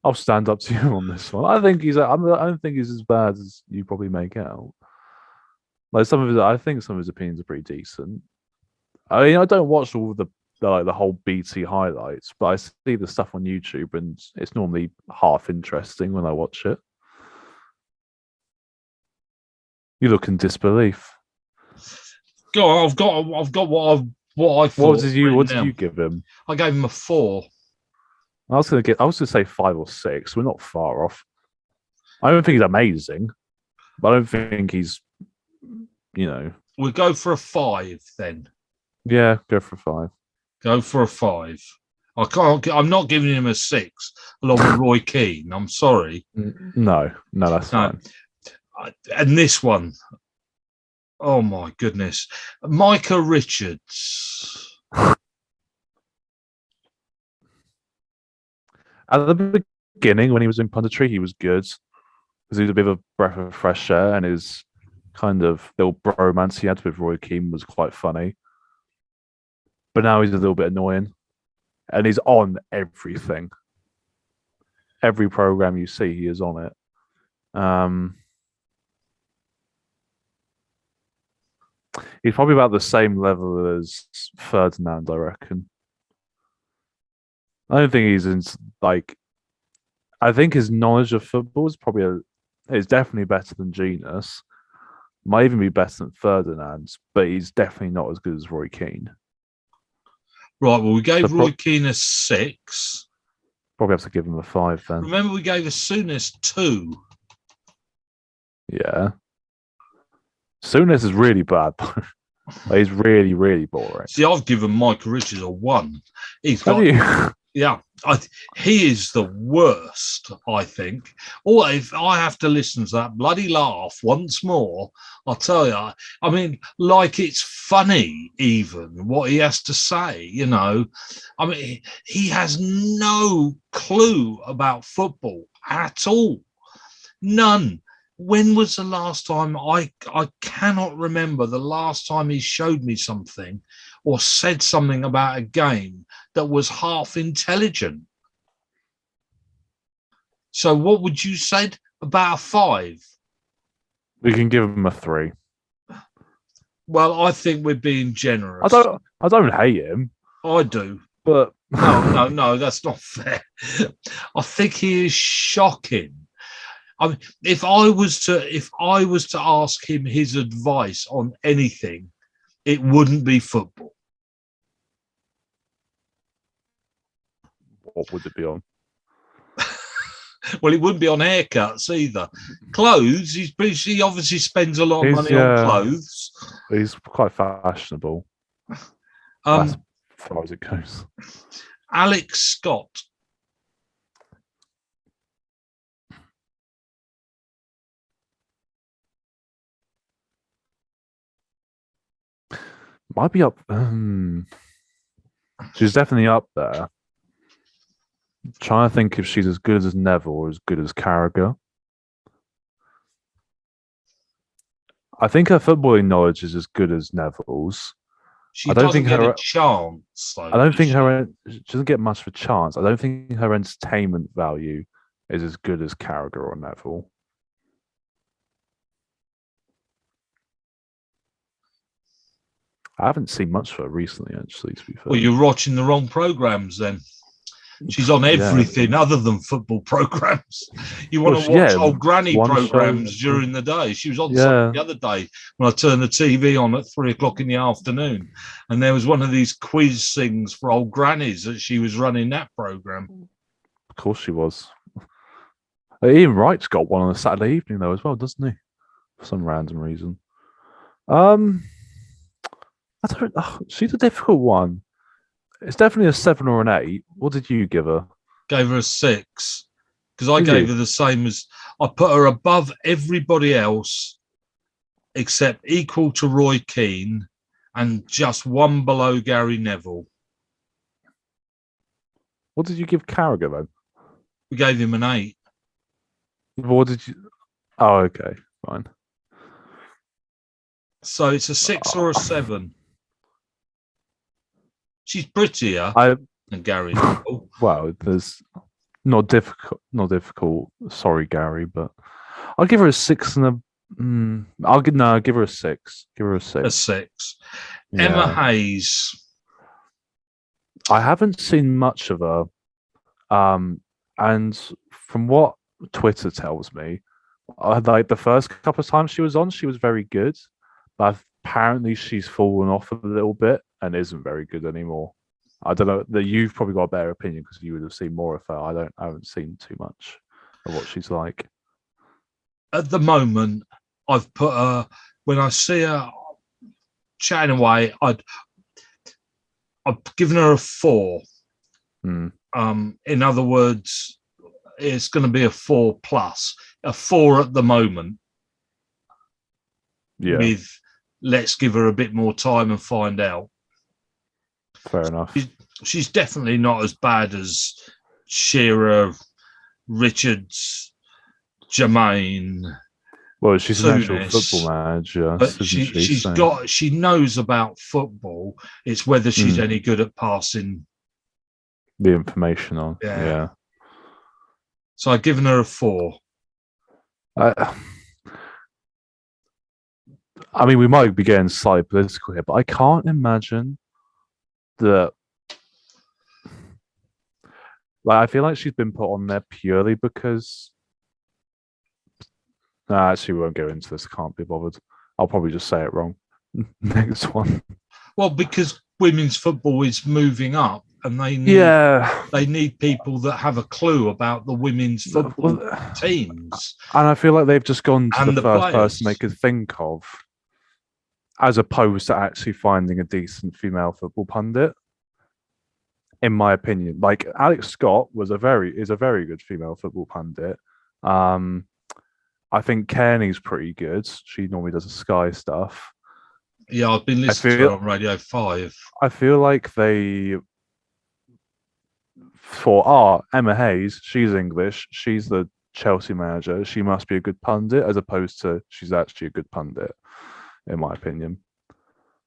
Speaker 2: I'll stand up to you on this one. I think I don't think he's as bad as you probably make out. Like I think some of his opinions are pretty decent. I mean, I don't watch all the whole BT highlights, but I see the stuff on YouTube, and it's normally half interesting when I watch it. You look in disbelief.
Speaker 1: Go on, I've got what I thought.
Speaker 2: What did you give him?
Speaker 1: I gave him a 4.
Speaker 2: I was gonna say 5 or 6. We're not far off. I don't think he's amazing, but I don't think he's,
Speaker 1: We'll go for a 5 then.
Speaker 2: Yeah, go for a 5.
Speaker 1: Go for a 5. I'm not giving him a 6 along with Roy Keane. I'm sorry.
Speaker 2: No, that's fine.
Speaker 1: And this one, oh my goodness, Micah Richards.
Speaker 2: At the beginning, when he was in punditry, he was good because he was a bit of a breath of fresh air, and his kind of little bromance he had with Roy Keane was quite funny. But now he's a little bit annoying, and he's on everything. Every program you see, he is on it. He's probably about the same level as Ferdinand, I reckon. I don't think he's in I think his knowledge of football is definitely better than Genius. Might even be better than Ferdinand's, but he's definitely not as good as Roy Keane.
Speaker 1: Right, well, we gave Roy Keane a 6.
Speaker 2: Probably have to give him a 5 then.
Speaker 1: Remember, we gave Souness 2.
Speaker 2: Yeah. Souness is really bad. He's really, really boring.
Speaker 1: See, I've given Micah Richards a 1. Yeah, he is the worst, I think. Or if I have to listen to that bloody laugh once more, I'll tell you, I mean, like it's funny even what he has to say, I mean, he has no clue about football at all. None. When was the last time I cannot remember the last time he showed me something or said something about a game that was half intelligent. So what would you say about a 5?
Speaker 2: We can give him a 3.
Speaker 1: Well, I think we're being generous.
Speaker 2: I don't hate him.
Speaker 1: I do.
Speaker 2: But
Speaker 1: no, that's not fair. I think he is shocking. I mean, if I was to ask him his advice on anything, it wouldn't be football.
Speaker 2: What would it be on?
Speaker 1: Well, it wouldn't be on haircuts either. Clothes, he obviously spends a lot of money on clothes.
Speaker 2: He's quite fashionable. That's as far as it goes.
Speaker 1: Alex Scott.
Speaker 2: Might be up. She's definitely up there. Trying to think if she's as good as Neville or as good as Carragher. I think her footballing knowledge is as good as Neville's.
Speaker 1: She doesn't get a chance.
Speaker 2: I don't think she doesn't get much of a chance. I don't think her entertainment value is as good as Carragher or Neville. I haven't seen much of her recently, actually, to be fair.
Speaker 1: Well, you're watching the wrong programs then. She's on everything other than football programs. You want to watch old granny programs during the day. She was on something the other day when I turned the TV on at 3:00 in the afternoon, and there was one of these quiz things for old grannies that she was running that program.
Speaker 2: Of course she was. Ian Wright's got one on a Saturday evening though as well, doesn't he? For some random reason. She's a difficult one. It's definitely a 7 or an 8. What did you give her?
Speaker 1: Gave her a 6 because I gave her the same as I put her above everybody else except equal to Roy Keane and just one below Gary Neville.
Speaker 2: What did you give Carragher then?
Speaker 1: We gave him an 8.
Speaker 2: What did you? Oh, okay, fine.
Speaker 1: So it's a 6 or a 7. She's prettier than Gary Neville.
Speaker 2: Well, there's not difficult. Sorry, Gary, but I'll give her a 6 and a. I'll give her a 6. Give her a 6.
Speaker 1: A 6. Yeah. Emma Hayes.
Speaker 2: I haven't seen much of her, and from what Twitter tells me, like the first couple of times she was on, she was very good, but apparently she's fallen off a little bit and isn't very good anymore. I don't know that you've probably got a better opinion because you would have seen more of her. I haven't seen too much of what she's like.
Speaker 1: At the moment, I've put her when I see her chatting away, I've given her a 4. In other words, it's going to be a 4 plus, a 4 at the moment.
Speaker 2: Yeah.
Speaker 1: With let's give her a bit more time and find out.
Speaker 2: Fair enough.
Speaker 1: She's definitely not as bad as Shearer, Richards, Jermaine.
Speaker 2: Well, she's an actual football manager.
Speaker 1: But she knows about football. It's whether she's any good at passing
Speaker 2: the information on. Yeah.
Speaker 1: So I've given her a 4.
Speaker 2: I mean, we might be getting slightly political here, but I can't imagine that. Like, I feel like she's been put on there purely because. No, actually, we won't go into this. I can't be bothered. I'll probably just say it wrong. Next one.
Speaker 1: Well, because women's football is moving up, and they need people that have a clue about the women's football teams.
Speaker 2: And I feel like they've just gone to the first person they could think of, as opposed to actually finding a decent female football pundit. In my opinion, like Alex Scott is a very good female football pundit. I think Kearney's pretty good. She normally does the Sky stuff.
Speaker 1: Yeah, I've been listening to her on Radio 5.
Speaker 2: I feel like Emma Hayes, she's English. She's the Chelsea manager. She must be a good pundit, as opposed to she's actually a good pundit, in my opinion.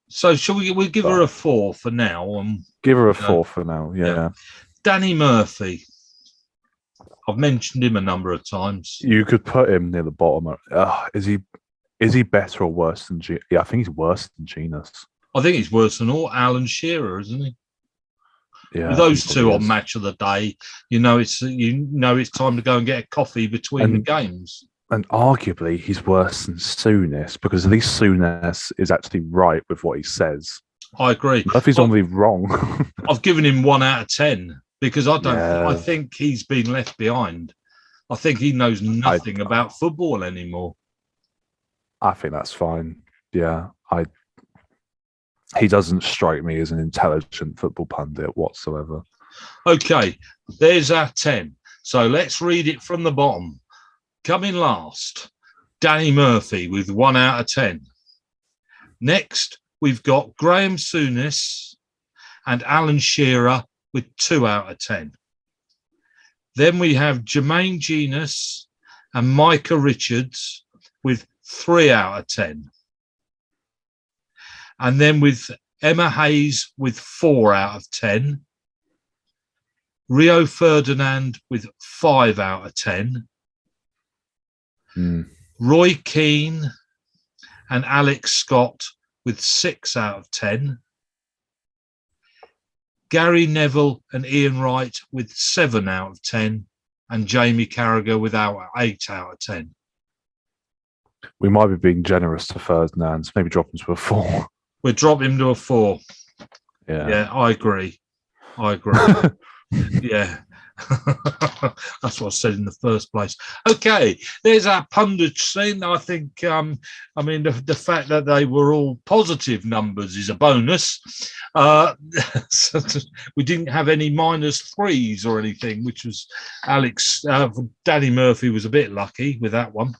Speaker 1: So shall we give her a 4 for now?
Speaker 2: Give her a 4 for now, yeah.
Speaker 1: Danny Murphy. I've mentioned him a number of times.
Speaker 2: You could put him near the bottom. Is he better or worse than Genus? Yeah, I think he's worse than Genus.
Speaker 1: I think he's worse than all Alan Shearer, isn't he?
Speaker 2: Yeah,
Speaker 1: With those two on Match of the Day, it's time to go and get a coffee between the games.
Speaker 2: And arguably, he's worse than Souness because at least Souness is actually right with what he says.
Speaker 1: I agree.
Speaker 2: Murphy's only wrong.
Speaker 1: I've given him 1 out of 10 because I think he's been left behind. I think he knows nothing about football anymore.
Speaker 2: I think that's fine. Yeah, he doesn't strike me as an intelligent football pundit whatsoever.
Speaker 1: Okay, there's our 10. So let's read it from the bottom. Coming last, Danny Murphy with 1 out of 10. Next, we've got Graham Souness and Alan Shearer with 2 out of 10. Then we have Jermaine Genus and Micah Richards with 3 out of 10. And then with Emma Hayes with 4 out of 10. Rio Ferdinand with 5 out of 10. Roy Keane and Alex Scott with 6 out of 10. Gary Neville and Ian Wright with 7 out of 10. And Jamie Carragher with 8 out of 10.
Speaker 2: We might be being generous to Ferdinand, so maybe drop him to a 4.
Speaker 1: We'll drop him to a 4. Yeah, I agree. Yeah. That's what I said in the first place. Okay, there's our pundit scene. I think, the fact that they were all positive numbers is a bonus. We didn't have any -3s or anything, which was Danny Murphy was a bit lucky with that one.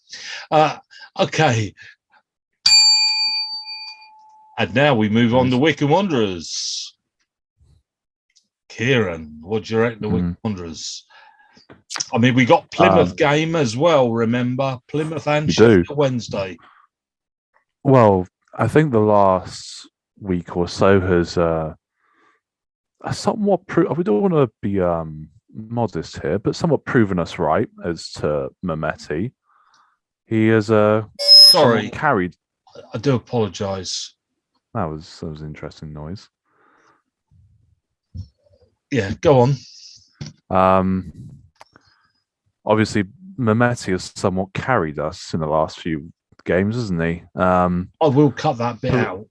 Speaker 1: Okay. And now we move on to Wycombe Wanderers. Kieran, what do you reckon the Wycombe Wanderers? I mean, we got Plymouth game as well, remember? Plymouth and Sheffield Wednesday.
Speaker 2: Well, I think the last week or so has somewhat we don't want to be modest here, but somewhat proven us right as to Mehmeti. He has carried.
Speaker 1: I do apologise.
Speaker 2: That was an interesting noise.
Speaker 1: Yeah, go on.
Speaker 2: Obviously, Mehmeti has somewhat carried us in the last few games, hasn't he?
Speaker 1: I will cut that bit out,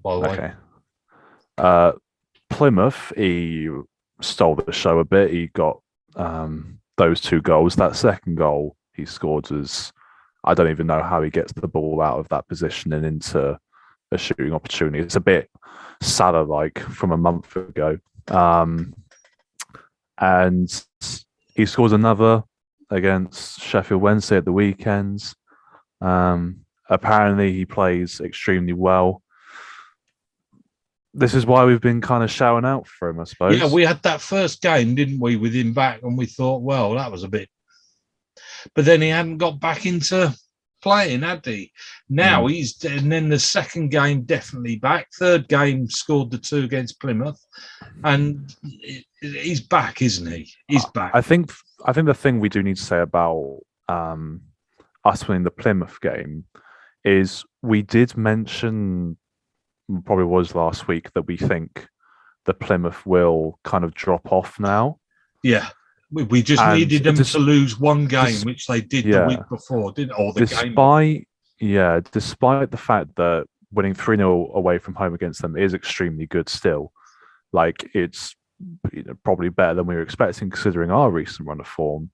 Speaker 1: by the way.
Speaker 2: Okay. Plymouth, he stole the show a bit. He got those 2 goals. That second goal he scored was, I don't even know how he gets the ball out of that position and into a shooting opportunity. It's a bit Salah-like from a month ago. And he scores another against Sheffield Wednesday at the weekends. Apparently he plays extremely well. This is why we've been kind of shouting out for him, I suppose.
Speaker 1: Yeah, we had that first game, didn't we, with him back, and we thought, well, that was a bit... But then he hadn't got back into playing, had he? Now he's... And then the second game, definitely back. Third game, scored the 2 against Plymouth. And he's back, isn't he? He's back.
Speaker 2: I think the thing we do need to say about us winning the Plymouth game is we did mention, probably was last week, that we think the Plymouth will kind of drop off now.
Speaker 1: Yeah. We just needed them to lose one game, which they did the week before, didn't? Or the game.
Speaker 2: Despite the fact that winning 3-0 away from home against them is extremely good still. Like, it's probably better than we were expecting considering our recent run of form.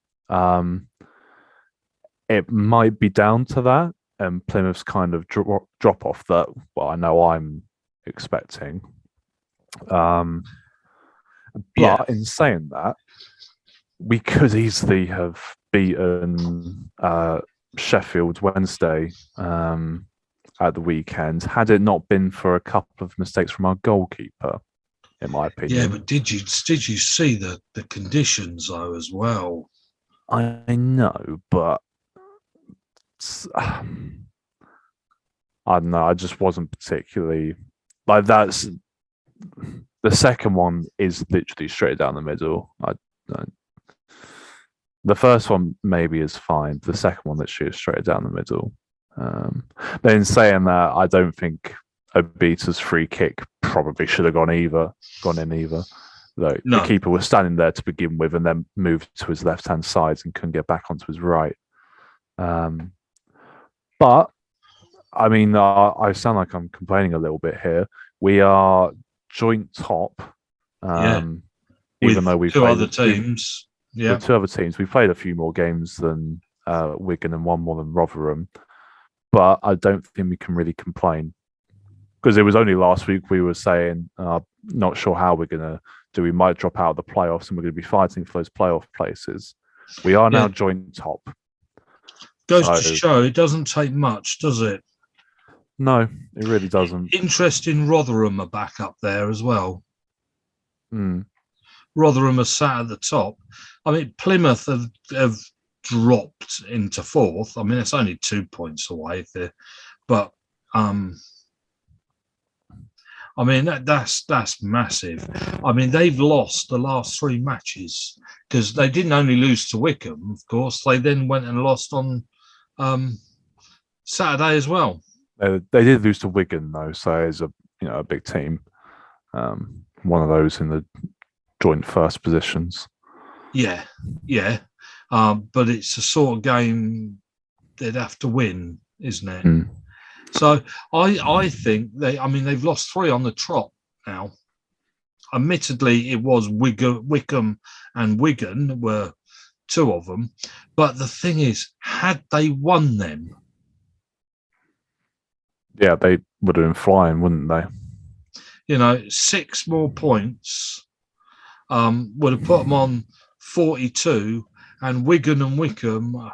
Speaker 2: It might be down to that and Plymouth's kind of drop off that, well, I know I'm expecting. But in saying that, we could easily have beaten Sheffield Wednesday at the weekend had it not been for a couple of mistakes from our goalkeeper, in my opinion.
Speaker 1: Yeah, but did you see the conditions though as well?
Speaker 2: I know, but I don't know. I just wasn't particularly like that's. The second one is literally straight down the middle. The first one maybe is fine. The second one that shoots straight down the middle. But in saying that, I don't think Obita's free kick probably should have gone in either. Though
Speaker 1: No.
Speaker 2: the keeper was standing there to begin with, and then moved to his left-hand side and couldn't get back onto his right. But I mean, I sound like I'm complaining a little bit here. We are joint top, even though we've
Speaker 1: two other teams. Yeah,
Speaker 2: with two other teams. We've played a few more games than Wigan and one more than Rotherham, but I don't think we can really complain because it was only last week we were saying, not sure how we're going to do. We might drop out of the playoffs and we're going to be fighting for those playoff places. We are now joint top.
Speaker 1: Goes to show it doesn't take much, does it?
Speaker 2: No, it really doesn't.
Speaker 1: Interesting, Rotherham are back up there as well.
Speaker 2: Mm.
Speaker 1: Rotherham are sat at the top. I mean, Plymouth have dropped into fourth. I mean, it's only 2 points away there, but I mean that's massive. I mean, they've lost the last 3 matches because they didn't only lose to Wycombe, of course. They then went and lost on Saturday as well.
Speaker 2: They did lose to Wigan though, so it's a big team. One of those in the joint first positions. Yeah.
Speaker 1: But it's a sort of game they'd have to win, isn't it?
Speaker 2: Mm.
Speaker 1: So I think they've lost 3 on the trot now. Admittedly, it was Wycombe and Wigan were 2 of them, but the thing is, had they won them,
Speaker 2: yeah, they would have been flying, wouldn't they?
Speaker 1: 6 more points would have put them on 42, and Wigan and Wycombe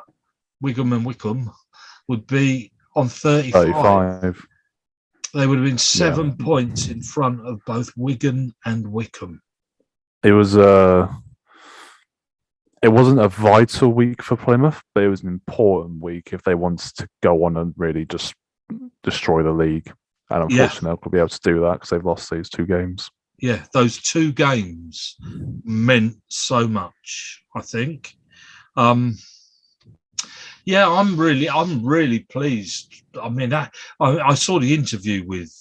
Speaker 1: would be on 35. They would have been 7 points in front of both Wigan and Wycombe.
Speaker 2: It wasn't a vital week for Plymouth, but it was an important week if they wanted to go on and really just destroy the league. And unfortunately, they'll probably be able to do that because they've lost these 2 games.
Speaker 1: Yeah, those 2 games meant so much, I think. I'm really pleased. I mean, I saw the interview with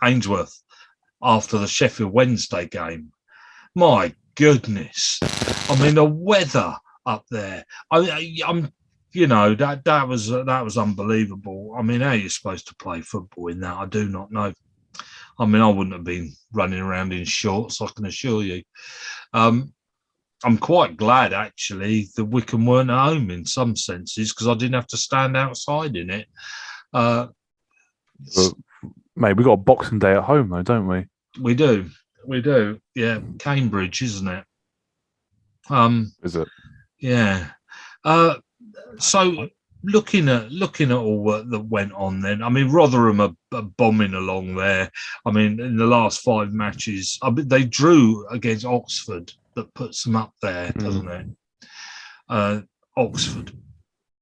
Speaker 1: Ainsworth after the Sheffield Wednesday game. My goodness. I mean, the weather up there. I'm that was unbelievable. I mean, how are you supposed to play football in that? I do not know. I mean, I wouldn't have been running around in shorts, I can assure you. I'm quite glad, actually, that Wycombe weren't at home in some senses because I didn't have to stand outside in it.
Speaker 2: Mate, we got a Boxing Day at home, though, don't we?
Speaker 1: We do. Yeah, Cambridge, isn't it?
Speaker 2: Is it?
Speaker 1: Yeah. So looking at all that went on then, I mean, Rotherham are bombing along there. I mean, in the last 5 matches, they drew against Oxford. That puts them up there, doesn't it? Oxford,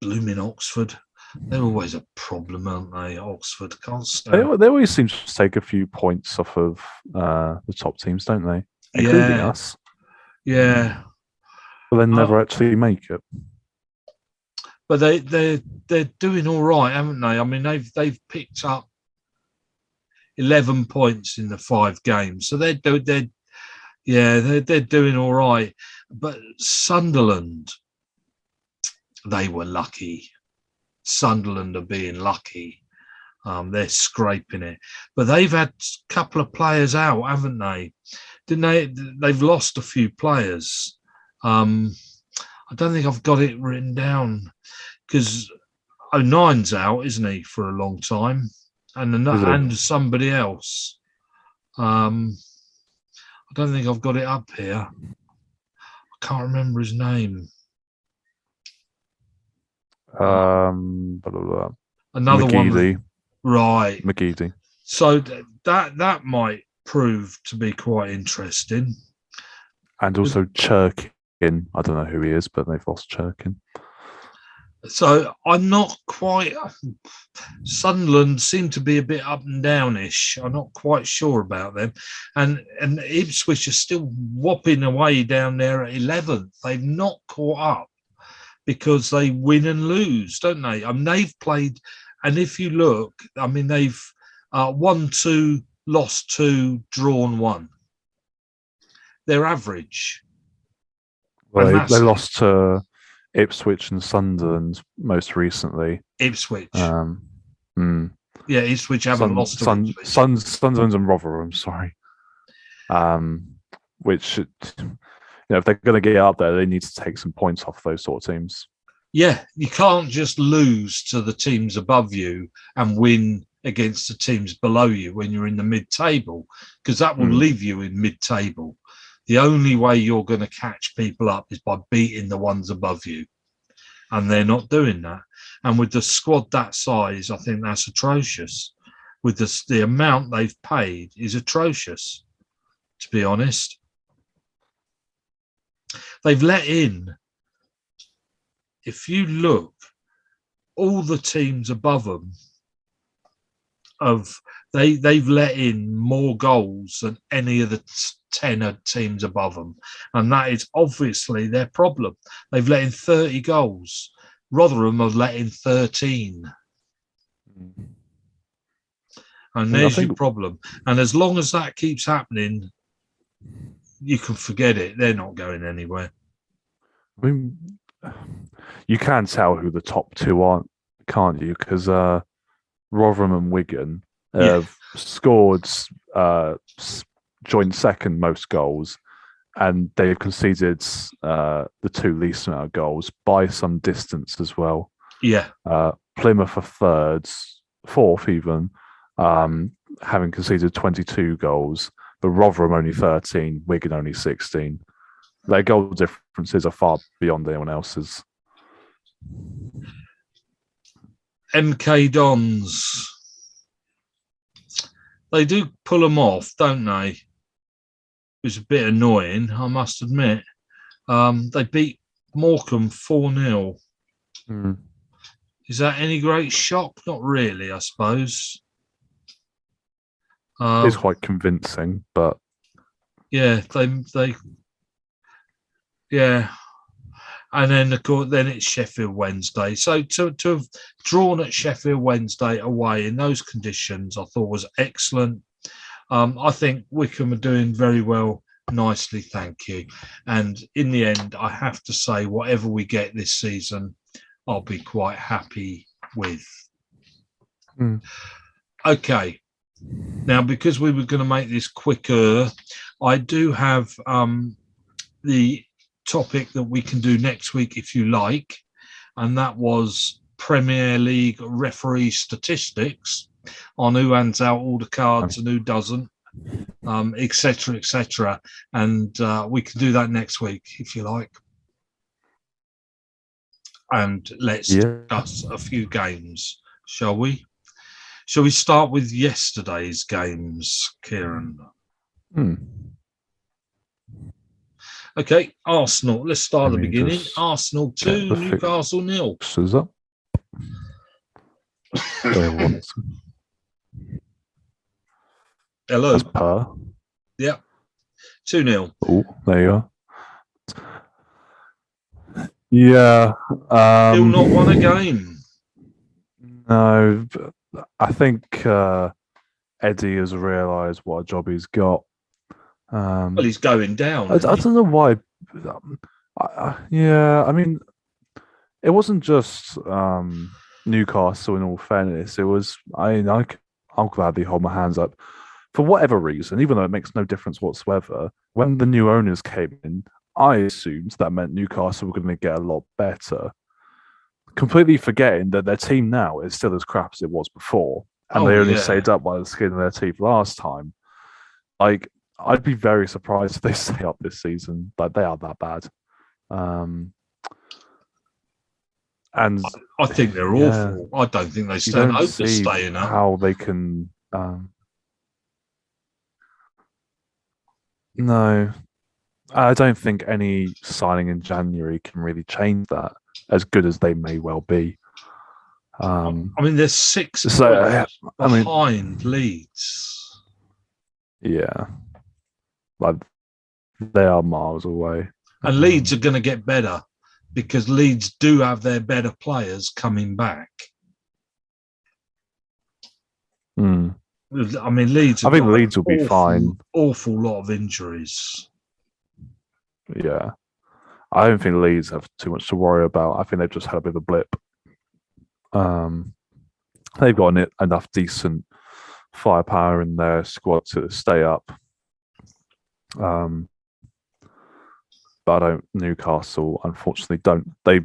Speaker 1: blooming Oxford. They're always a problem, aren't they? Oxford can't stand.
Speaker 2: They always seem to take a few points off of the top teams, don't they? Including us.
Speaker 1: Yeah.
Speaker 2: But they never actually make it.
Speaker 1: But they're doing all right, haven't they? I mean, they've picked up 11 points in the 5 games, so they're doing all right. But Sunderland, they were lucky. Sunderland are being lucky. They're scraping it. But they've had a couple of players out, haven't they? Didn't they? They've lost a few players. I don't think I've got it written down because O'Nine's out, isn't he, for a long time? And somebody else. I don't think I've got it up here. I can't remember his name.
Speaker 2: Another
Speaker 1: McGeady. One, right?
Speaker 2: McGeady.
Speaker 1: So that might prove to be quite interesting.
Speaker 2: And also Chirkin. I don't know who he is, but they've lost Chirkin.
Speaker 1: So I'm not quite. Sunderland seem to be a bit up and downish. I'm not quite sure about them, and Ipswich are still whopping away down there at 11th. They've not caught up because they win and lose, don't they? I mean, they've played, and if you look, I mean, they've won 2, lost 2, drawn 1. They're average.
Speaker 2: Well, they lost to Ipswich and Sunderland most recently.
Speaker 1: Ipswich.
Speaker 2: Yeah,
Speaker 1: Ipswich haven't lost to Ipswich.
Speaker 2: Sunderland and Rotherham, sorry. Which, if they're going to get up there, they need to take some points off those sort of teams.
Speaker 1: Yeah, you can't just lose to the teams above you and win against the teams below you when you're in the mid-table, because that will leave you in mid-table. The only way you're going to catch people up is by beating the ones above you. And they're not doing that. And with the squad that size, I think that's atrocious. With the amount they've paid is atrocious, to be honest. They've let in, if you look, all the teams above them, they've let in more goals than any of the 10 teams above them, and that is obviously their problem. They've let in 30 goals. Rotherham have let in 13. And there's your problem. And as long as that keeps happening, you can forget it. They're not going anywhere.
Speaker 2: I mean, you can tell who the top two are, can't you? Because Rotherham and Wigan have scored joint second most goals, and they've conceded the 2 least amount of goals by some distance as well.
Speaker 1: Yeah.
Speaker 2: Plymouth are fourth even, having conceded 22 goals, but Rotherham only 13, Wigan only 16. Their goal differences are far beyond anyone else's.
Speaker 1: MK Dons. They do pull them off, don't they? It's a bit annoying, I must admit. They beat Morecambe 4-0. Is that any great shock? Not really, I suppose.
Speaker 2: It's quite convincing, but
Speaker 1: yeah, they yeah. And then of course, then it's Sheffield Wednesday. So to have drawn at Sheffield Wednesday away in those conditions, I thought was excellent. I think Wycombe are doing very well, nicely, thank you. And in the end, I have to say, whatever we get this season, I'll be quite happy with. Okay. Now, because we were going to make this quicker, I do have the topic that we can do next week if you like, and that was Premier League referee statistics on who hands out all the cards and who doesn't, etc., etc. And we can do that next week if you like. And let's discuss a few games, shall we? Shall we start with yesterday's games, Kieran? Okay, Arsenal. Let's start at the beginning. Arsenal 2, Newcastle 0. Hello.
Speaker 2: That's per.
Speaker 1: Yeah. 2-0.
Speaker 2: Oh, there you are. Yeah.
Speaker 1: Still not won a game.
Speaker 2: No, I think Eddie has realised what a job he's got.
Speaker 1: Well, he's going down.
Speaker 2: I don't know why. I mean, it wasn't just Newcastle. In all fairness, it was. I'll gladly hold my hands up. For whatever reason, even though it makes no difference whatsoever, when the new owners came in, I assumed that meant Newcastle were going to get a lot better. Completely forgetting that their team now is still as crap as it was before, and they only stayed up by the skin of their teeth last time. Like, I'd be very surprised if they stay up this season. Like, they are that bad. And
Speaker 1: I think they're awful. I don't think they stand hope of staying up.
Speaker 2: How they can? No, I don't think any signing in January can really change that. as good as they may well be.
Speaker 1: I mean, they're 6 points behind Leeds.
Speaker 2: Yeah, like they are miles away.
Speaker 1: And Leeds are going to get better because Leeds do have their better players coming back. I mean, Leeds.
Speaker 2: I think Leeds will be fine.
Speaker 1: Awful lot of injuries.
Speaker 2: Yeah, I don't think Leeds have too much to worry about. I think they've just had a bit of a blip. They've got enough decent firepower in their squad to stay up. But Newcastle, unfortunately, don't. They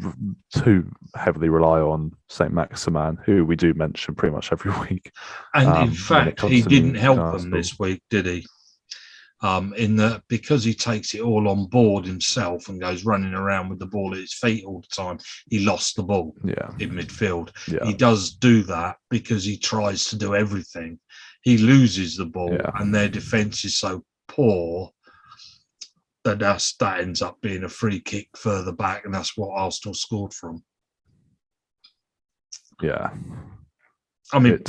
Speaker 2: too heavily rely on St. Maximin, who we do mention pretty much every week.
Speaker 1: And in fact, he didn't help them this week, did he? In that, because he takes it all on board himself and goes running around with the ball at his feet all the time, he lost the ball in midfield. Yeah. He does do that because he tries to do everything. He loses the ball, and their defence is so poor that ends up being a free kick further back, and that's what Arsenal scored from.
Speaker 2: Yeah.
Speaker 1: I mean,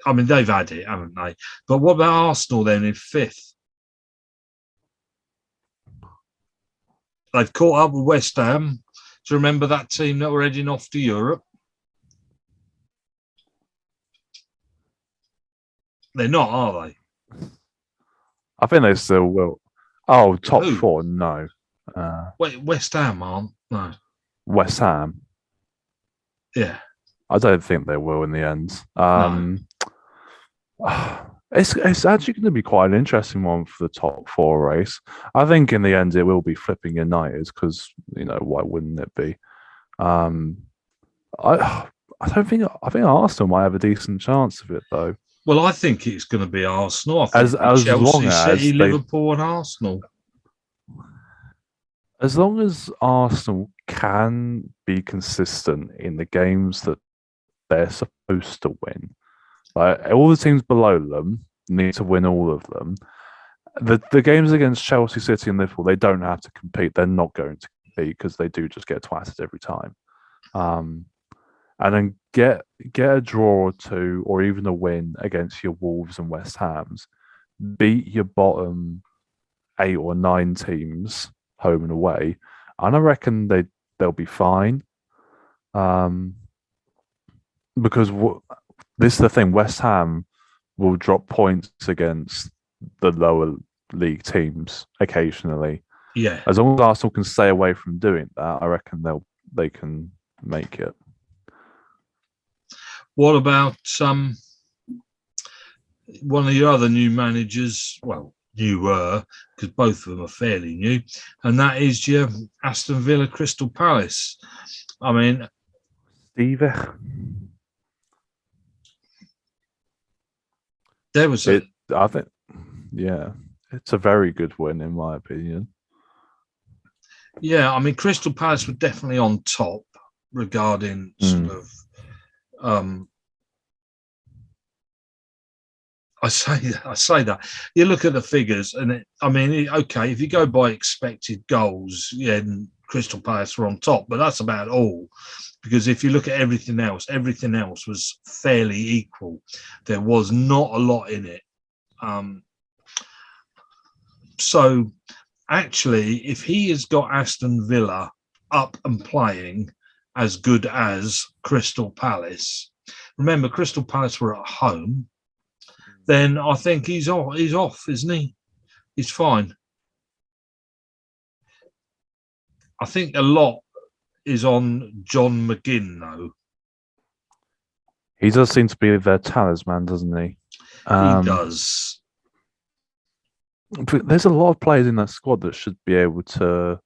Speaker 1: I mean, they've had it, haven't they? But what about Arsenal then in 5th? They've caught up with West Ham. Do you remember that team that were heading off to Europe? They're not, are they?
Speaker 2: I think they still will. Oh, top 4? No.
Speaker 1: Wait, West Ham aren't? No.
Speaker 2: West Ham?
Speaker 1: Yeah.
Speaker 2: I don't think they will in the end. No. It's actually going to be quite an interesting one for the top 4 race. I think in the end it will be flipping United because, why wouldn't it be? I think Arsenal might have a decent chance of it though.
Speaker 1: Well, I think it's going to be Arsenal. I think as Chelsea, long as City, Liverpool, and Arsenal.
Speaker 2: As long as Arsenal can be consistent in the games that they're supposed to win, like all the teams below them need to win all of them. The games against Chelsea, City, and Liverpool, they don't have to compete. They're not going to compete because they do just get twatted every time. And then get a draw or 2 or even a win against your Wolves and West Hams. Beat your bottom 8 or 9 teams home and away, and I reckon they'll be fine. Because this is the thing: West Ham will drop points against the lower league teams occasionally.
Speaker 1: Yeah.
Speaker 2: As long as Arsenal can stay away from doing that, I reckon they can make it.
Speaker 1: What about one of your other new managers? Well, newer, because both of them are fairly new, and that is your Aston Villa Crystal Palace. I mean,
Speaker 2: Steve.
Speaker 1: There was
Speaker 2: I think, it's a very good win in my opinion.
Speaker 1: Yeah, I mean, Crystal Palace were definitely on top regarding sort of. I say that. You look at the figures, and okay, if you go by expected goals, Crystal Palace were on top, but that's about all. Because if you look at everything else was fairly equal. There was not a lot in it. So, actually, if he has got Aston Villa up and playing as good as Crystal Palace, remember Crystal Palace were at home, then I think he's off, isn't he? He's fine. I think a lot is on John McGinn, though.
Speaker 2: He does seem to be their talisman, doesn't he?
Speaker 1: He does.
Speaker 2: But there's a lot of players in that squad that should be able to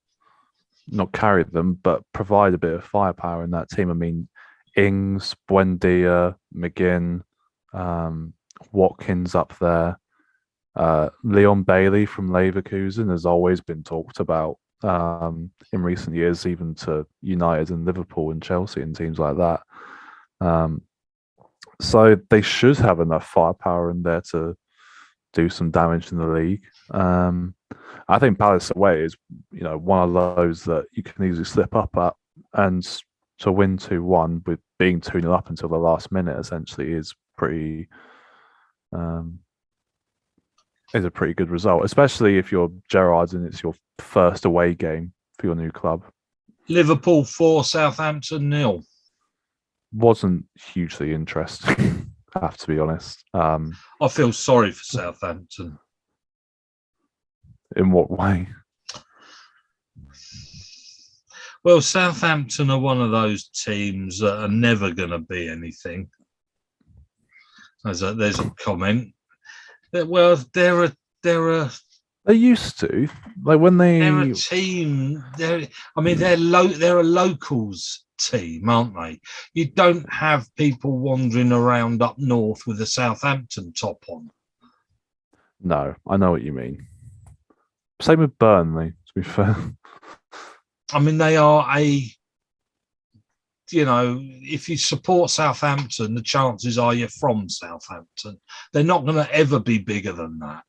Speaker 2: not carry them, but provide a bit of firepower in that team. I mean, Ings, Buendia, McGinn, Watkins up there. Leon Bailey from Leverkusen has always been talked about in recent years, even to United and Liverpool and Chelsea and teams like that. So they should have enough firepower in there to do some damage in the league. I think Palace away is one of those that you can easily slip up at, and to win 2-1 with being 2-0 up until the last minute essentially is pretty. Is a pretty good result, especially if you're Gerrard and it's your first away game for your new club.
Speaker 1: Liverpool 4, Southampton 0.
Speaker 2: Wasn't hugely interesting, I have to be honest.
Speaker 1: I feel sorry for Southampton.
Speaker 2: In what way?
Speaker 1: Well, Southampton are one of those teams that are never going to be anything. There's a comment. Well, they're a.
Speaker 2: They used to, like when
Speaker 1: they're a team. They're a locals team, aren't they? You don't have people wandering around up north with a Southampton top on.
Speaker 2: No, I know what you mean. Same with Burnley, to be fair.
Speaker 1: I mean, they are if you support Southampton, the chances are you're from Southampton. They're not going to ever be bigger than that.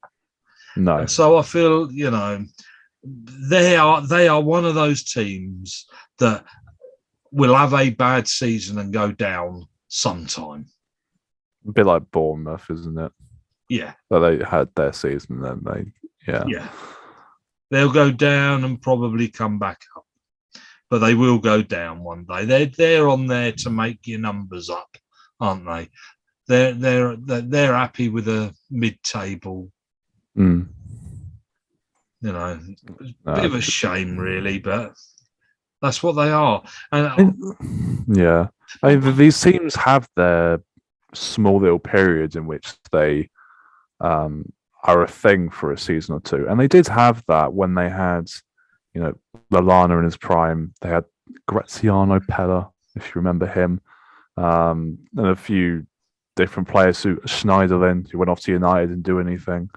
Speaker 2: No.
Speaker 1: And so I feel, they are one of those teams that will have a bad season and go down sometime.
Speaker 2: A bit like Bournemouth, isn't it?
Speaker 1: Yeah.
Speaker 2: But they had their season, then
Speaker 1: Yeah. They'll go down and probably come back up. But they will go down one day. They're on there to make your numbers up, aren't they? They're happy with a mid-table.
Speaker 2: Mm.
Speaker 1: A bit of a shame, really, but that's what they are. And
Speaker 2: these teams have their small little periods in which they are a thing for a season or two, and they did have that when they had. Lallana in his prime. They had Graziano Pella, if you remember him, and a few different players. Schneiderlin, who went off to United and do anything.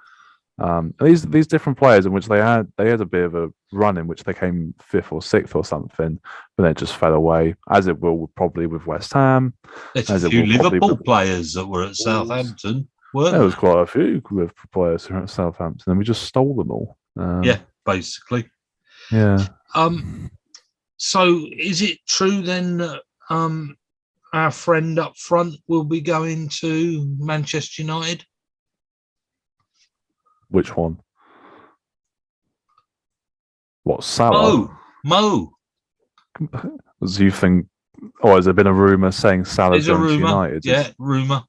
Speaker 2: These different players in which they had a bit of a run in which they came 5th or 6th or something, but then it just fell away, as it will probably with West Ham.
Speaker 1: There's a few Liverpool players that were at Southampton.
Speaker 2: There was quite a few Liverpool players who were at Southampton, and we just stole them all.
Speaker 1: Basically.
Speaker 2: Yeah.
Speaker 1: So is it true then that our friend up front will be going to Manchester United?
Speaker 2: Which one? What, Salah?
Speaker 1: Mo.
Speaker 2: Do you think, or has there been a rumour saying Salah's going to United?
Speaker 1: Yeah, rumour.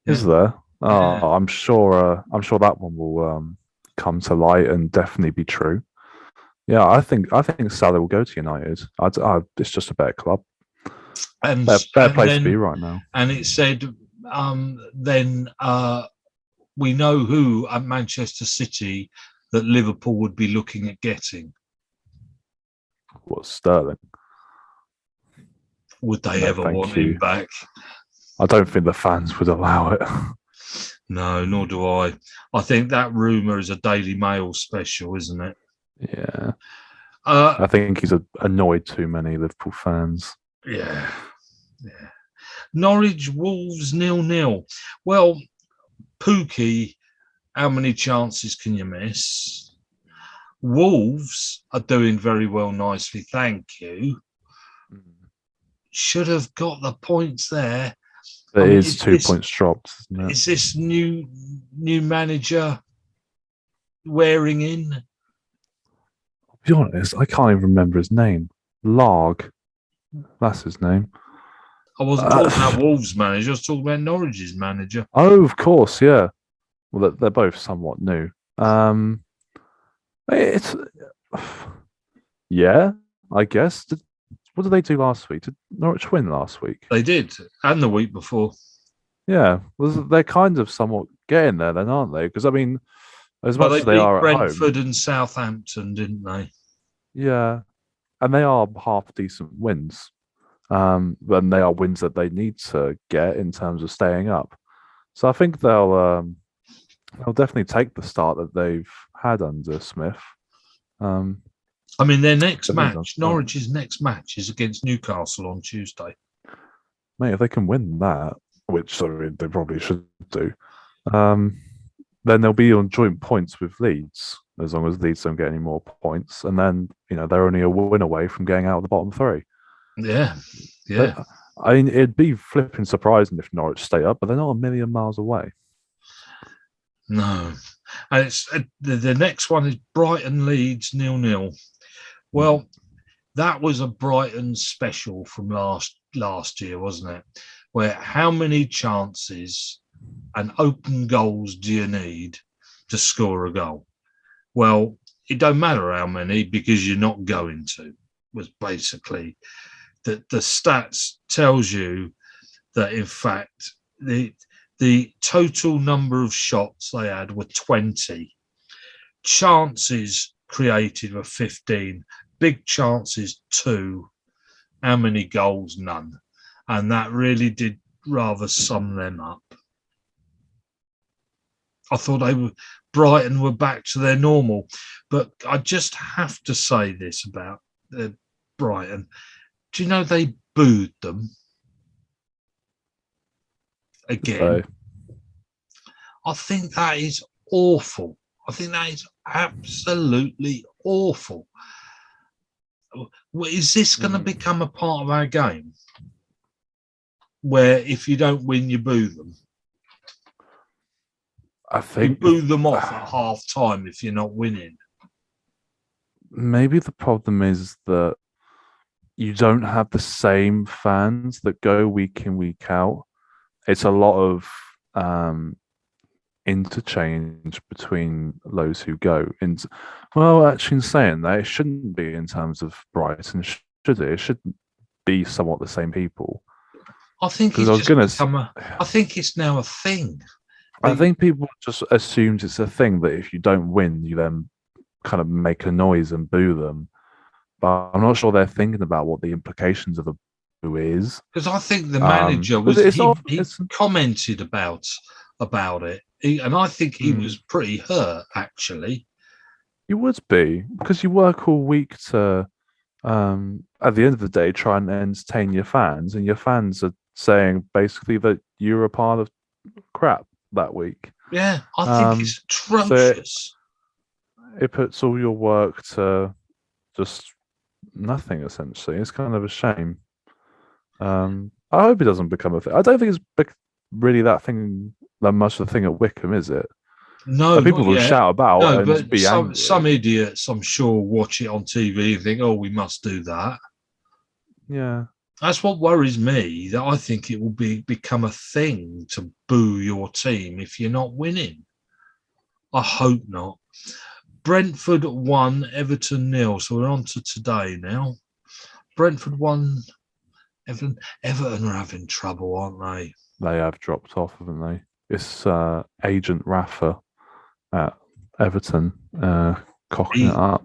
Speaker 2: Is there? Oh, yeah. I'm sure that one will come to light and definitely be true. Yeah, I think Salah will go to United. It's just a better club. And better place to be right now.
Speaker 1: And it said then we know who at Manchester City that Liverpool would be looking at getting.
Speaker 2: What, Sterling?
Speaker 1: Would they ever want him back?
Speaker 2: I don't think the fans would allow it.
Speaker 1: No, nor do I. I think that rumour is a Daily Mail special, isn't it?
Speaker 2: Yeah. I think he's annoyed too many Liverpool fans.
Speaker 1: Yeah. Norwich Wolves 0-0. Well, Pookie, how many chances can you miss? Wolves are doing very well, nicely, thank you. Should have got the points there.
Speaker 2: There is 2 points dropped, isn't it?
Speaker 1: Is this new manager wearing in?
Speaker 2: To be honest, I can't even remember his name. Larg. That's his name.
Speaker 1: I wasn't talking about Wolves' manager. I was talking about Norwich's manager.
Speaker 2: Oh, of course, yeah. Well, they're both somewhat new. Yeah, I guess. What did they do last week? Did Norwich win last week?
Speaker 1: They did, and the week before.
Speaker 2: Yeah, well, they're kind of somewhat getting there then, aren't they? Because, I mean, as much as they are at
Speaker 1: Brentford
Speaker 2: home,
Speaker 1: and Southampton, didn't they?
Speaker 2: Yeah, and they are half decent wins. And they are wins that they need to get in terms of staying up. So I think they'll definitely take the start that they've had under Smith.
Speaker 1: I mean, their next match, Norwich's next match, is against Newcastle on Tuesday.
Speaker 2: Mate, if they can win that, which they probably should do, then they'll be on joint points with Leeds, as long as Leeds don't get any more points. And then, they're only a win away from getting out of the bottom three.
Speaker 1: Yeah.
Speaker 2: I mean, it'd be flipping surprising if Norwich stay up, but they're not a million miles away.
Speaker 1: No. And it's the next one is Brighton Leeds 0-0. Well, that was a Brighton special from last year, wasn't it? Where how many chances and open goals do you need to score a goal? Well, it don't matter how many because you're not going to. Was basically that the stats tells you that in fact the total number of shots they had were 20. Chances created were 15. Big chances 2. How many goals? None. And that really did rather sum them up. I thought Brighton were back to their normal, but I just have to say this about Brighton. Do you know they booed them again? I think that is awful. I think that is absolutely awful. Is this going to become a part of our game? Where if you don't win, you boo them?
Speaker 2: I think
Speaker 1: you boo them off at half time if you're not winning.
Speaker 2: Maybe the problem is that you don't have the same fans that go week in, week out. It's a lot of interchange between those who go. Well, actually, in saying that, it shouldn't be in terms of Brighton, should it? It should be somewhat the same people.
Speaker 1: I think I think it's now a thing.
Speaker 2: I think people just assumes it's a thing that if you don't win, you then kind of make a noise and boo them. But I'm not sure they're thinking about what the implications of a boo is.
Speaker 1: Because I think the manager he commented about it, and I think he was pretty hurt. Actually,
Speaker 2: you would be, because you work all week to, at the end of the day, try and entertain your fans, and your fans are saying basically that you're a pile of crap that week.
Speaker 1: Yeah, I think it's atrocious.
Speaker 2: So it puts all your work to just nothing, essentially. It's kind of a shame. I hope it doesn't become a thing. I don't think it's really that much of a thing at Wycombe, is it?
Speaker 1: No,
Speaker 2: people will shout about and
Speaker 1: but
Speaker 2: be angry.
Speaker 1: Some idiots, I'm sure, watch it on TV and think, "Oh, we must do that."
Speaker 2: Yeah,
Speaker 1: that's what worries me. That I think it will become a thing to boo your team if you're not winning. I hope not. Brentford 1, Everton 0. So we're on to today now. Brentford 1, Everton are having trouble, aren't they?
Speaker 2: They have dropped off, haven't they? It's Agent Rafa at Everton cocking it up.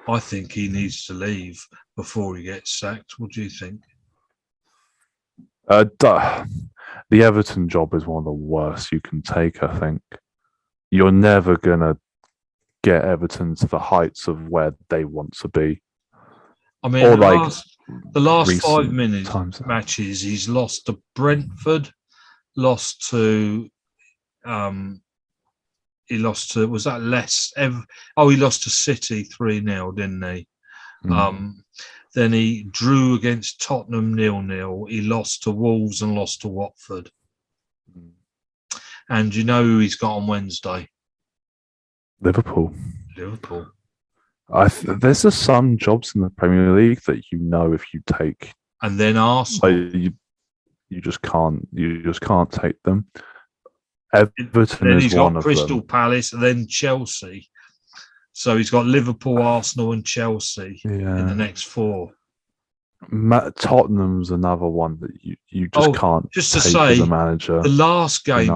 Speaker 1: I think he needs to leave before he gets sacked. What do you think?
Speaker 2: The Everton job is one of the worst you can take, I think. You're never going to get Everton to the heights of where they want to be.
Speaker 1: I mean, the last 5 minutes matches, he's lost to Brentford, lost to he lost to, was that Leicester? He lost to City 3-0, didn't he? Then he drew against Tottenham 0-0. He lost to Wolves and lost to Watford. And you know who he's got on Wednesday?
Speaker 2: Liverpool.
Speaker 1: There's
Speaker 2: just some jobs in the Premier League that if you take,
Speaker 1: and then Arsenal,
Speaker 2: you just can't take them. Everton
Speaker 1: then
Speaker 2: is
Speaker 1: he's
Speaker 2: one
Speaker 1: got
Speaker 2: of
Speaker 1: Crystal
Speaker 2: them.
Speaker 1: Palace, and then Chelsea. So he's got Liverpool, Arsenal, and Chelsea in the next 4.
Speaker 2: Tottenham's another one that you just can't.
Speaker 1: Just to
Speaker 2: take
Speaker 1: say,
Speaker 2: as a manager,
Speaker 1: the last game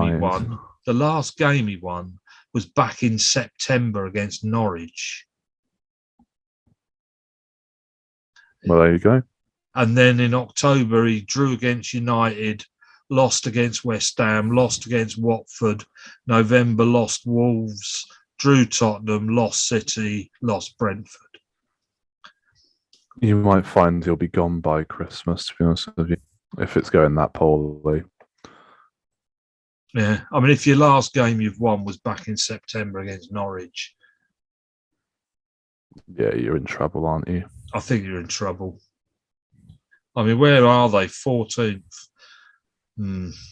Speaker 1: he won was back in September against Norwich.
Speaker 2: Well, there you go.
Speaker 1: And then in October, he drew against United, lost against West Ham, lost against Watford. November, lost Wolves, drew Tottenham, lost City, lost Brentford.
Speaker 2: You might find he'll be gone by Christmas, to be honest with you, if it's going that poorly.
Speaker 1: Yeah, I mean, if your last game you've won was back in September against Norwich,
Speaker 2: Yeah, you're in trouble, aren't you?
Speaker 1: I think you're in trouble. I mean, where are they? 14th,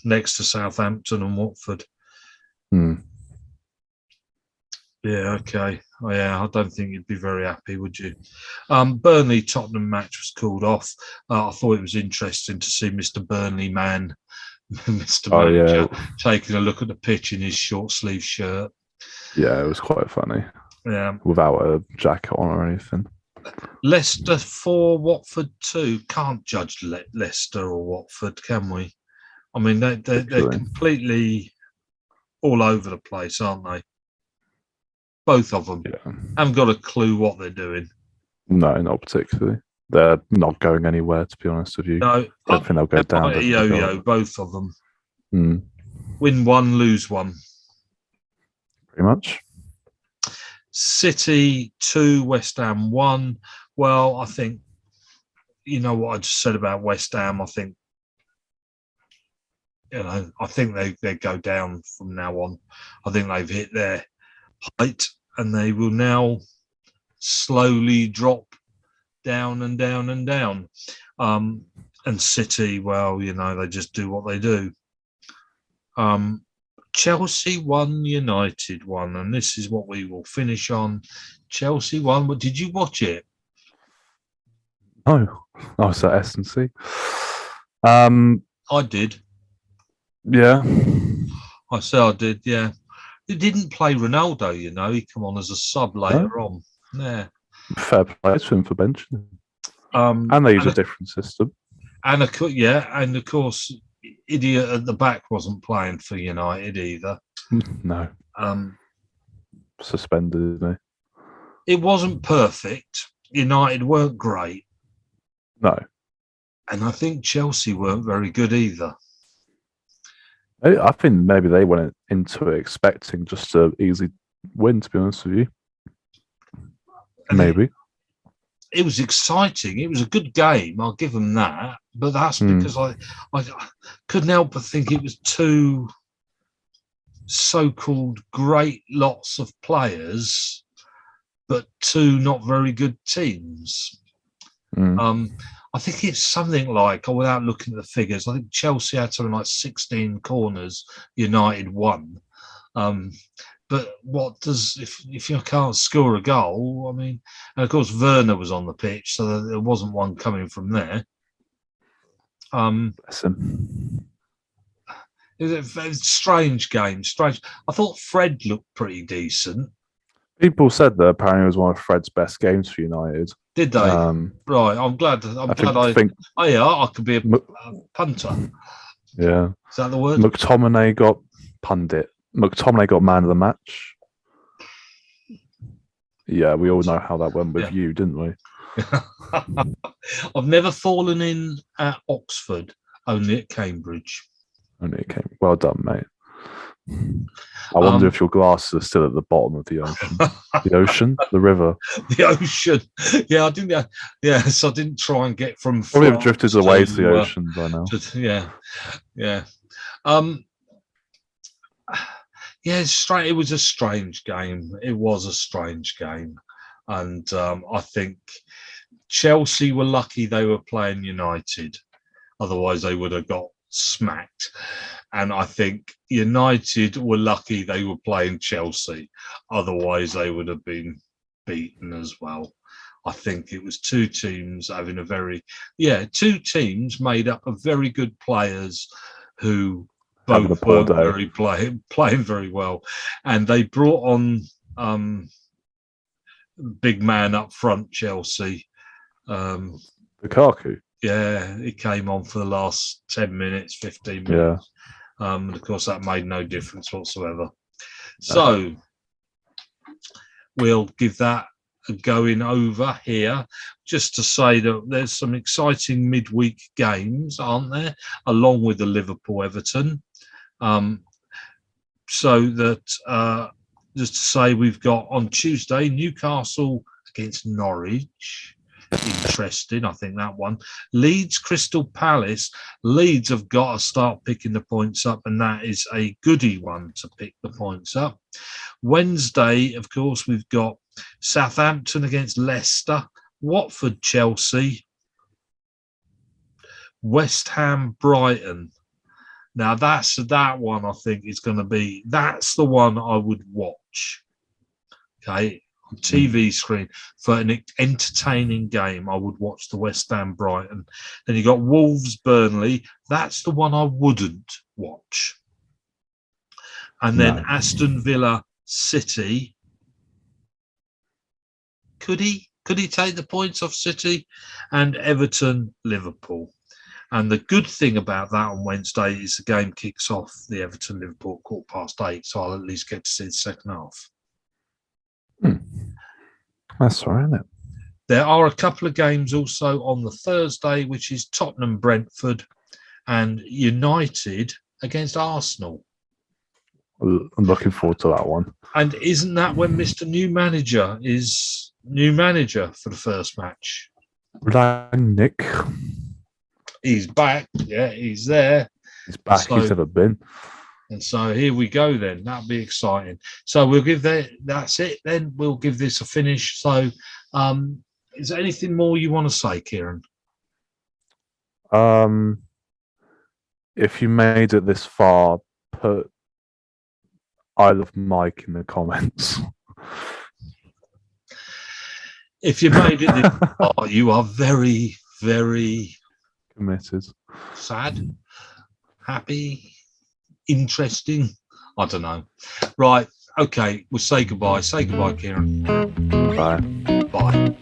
Speaker 1: next to Southampton and Watford. Yeah, okay. Oh, yeah, I don't think you'd be very happy, would you? Burnley Tottenham match was called off. I thought it was interesting to see Mr. Burnley man, Mr. Manager, taking a look at the pitch in his short sleeve shirt.
Speaker 2: Yeah, it was quite funny.
Speaker 1: Yeah,
Speaker 2: without a jacket on or anything.
Speaker 1: Leicester 4, Watford 2. Can't judge Leicester or Watford, can we? I mean, they're completely all over the place, aren't they? Both of them.
Speaker 2: Yeah.
Speaker 1: Haven't got a clue what they're doing.
Speaker 2: No, not particularly. They're not going anywhere, to be honest with you.
Speaker 1: No,
Speaker 2: I don't think they'll go down.
Speaker 1: Yo-yo, both of them.
Speaker 2: Mm.
Speaker 1: Win one, lose one.
Speaker 2: Pretty much.
Speaker 1: City 2, West Ham 1. Well, I think, you know what I just said about West Ham. I think, I think they go down from now on. I think they've hit their height and they will now slowly drop down and down and down. And City, well, they just do what they do. Chelsea 1, United 1, and this is what we will finish on. Chelsea 1. But did you watch it?
Speaker 2: No, I was at S&C.
Speaker 1: I did.
Speaker 2: Yeah.
Speaker 1: I said I did, yeah. They didn't play Ronaldo, He come on as a sub later on. Yeah.
Speaker 2: Fair play to him for benching. And they use a different system.
Speaker 1: And of course, idiot at the back wasn't playing for United either.
Speaker 2: No. Suspended, isn't
Speaker 1: he? It wasn't perfect. United weren't great.
Speaker 2: No.
Speaker 1: And I think Chelsea weren't very good either.
Speaker 2: I think maybe they went into it expecting just an easy win, to be honest with you. Maybe.
Speaker 1: It was exciting. It was a good game. I'll give them that. But that's because I couldn't help but think it was two so-called great lots of players, but two not very good teams. I think it's something like, without looking at the figures, I think Chelsea had something like 16 corners, United 1. But what does, if you can't score a goal, I mean, and of course Werner was on the pitch, so there wasn't one coming from there.
Speaker 2: Bless him.
Speaker 1: It was a strange game. Strange. I thought Fred looked pretty decent.
Speaker 2: People said that apparently it was one of Fred's best games for United.
Speaker 1: Did they? Right. I'm glad. I could be a punter.
Speaker 2: Yeah.
Speaker 1: Is that the word?
Speaker 2: McTominay got pundit. McTominay got man of the match. Yeah, we all know how that went with you, didn't we?
Speaker 1: I've never fallen in at Oxford, only at Cambridge.
Speaker 2: Well done, mate. I wonder if your glasses are still at the bottom of the ocean. The ocean? The river?
Speaker 1: The ocean. Yeah, I didn't. Yes, I didn't try and get from.
Speaker 2: Probably have drifted away to the ocean by now.
Speaker 1: Yeah. Yeah, it was a strange game. It was a strange game. And I think Chelsea were lucky they were playing United. Otherwise, they would have got smacked. And I think United were lucky they were playing Chelsea. Otherwise, they would have been beaten as well. I think it was two teams having two teams made up of very good players who both weren't playing very well. And they brought on big man up front, Chelsea.
Speaker 2: Lukaku.
Speaker 1: Yeah, he came on for the last 10 minutes, 15 minutes.
Speaker 2: Yeah.
Speaker 1: And of course, that made no difference whatsoever. So we'll give that a going over here, just to say that there's some exciting midweek games, aren't there, along with the Liverpool-Everton. So that, just to say, we've got on Tuesday, Newcastle against Norwich. interesting, I think, that one. Leeds Crystal Palace. Leeds have got to start picking the points up, and that is a goody one to pick the points up. Wednesday, of course, we've got Southampton against Leicester, Watford Chelsea, West Ham Brighton. Now that one I think is going to be, that's the one I would watch. Okay, on TV screen for an entertaining game, I would watch the West Ham Brighton. Then you got Wolves Burnley. That's the one I wouldn't watch. And then Aston Villa City. Could he take the points off City? And Everton Liverpool. And the good thing about that on Wednesday is the game kicks off the Everton-Liverpool 8:15, so I'll at least get to see the second half.
Speaker 2: That's all right, isn't it?
Speaker 1: There are a couple of games also on the Thursday, which is Tottenham-Brentford and United against Arsenal.
Speaker 2: I'm looking forward to that one.
Speaker 1: And isn't that when Mr. New Manager is new manager for the first match?
Speaker 2: Nick.
Speaker 1: He's back. Yeah, he's there.
Speaker 2: He's back.
Speaker 1: So,
Speaker 2: he's never been.
Speaker 1: And so here we go then. That'll be exciting. So we'll give that's it then. We'll give this a finish. So is there anything more you want to say, Kieran?
Speaker 2: If you made it this far, put I love Mike in the comments.
Speaker 1: If you made it this far, you are very, very
Speaker 2: committed.
Speaker 1: Sad, happy, interesting. I don't know. Right. Okay. We'll say goodbye. Say goodbye, Kieran.
Speaker 2: Bye.
Speaker 1: Bye.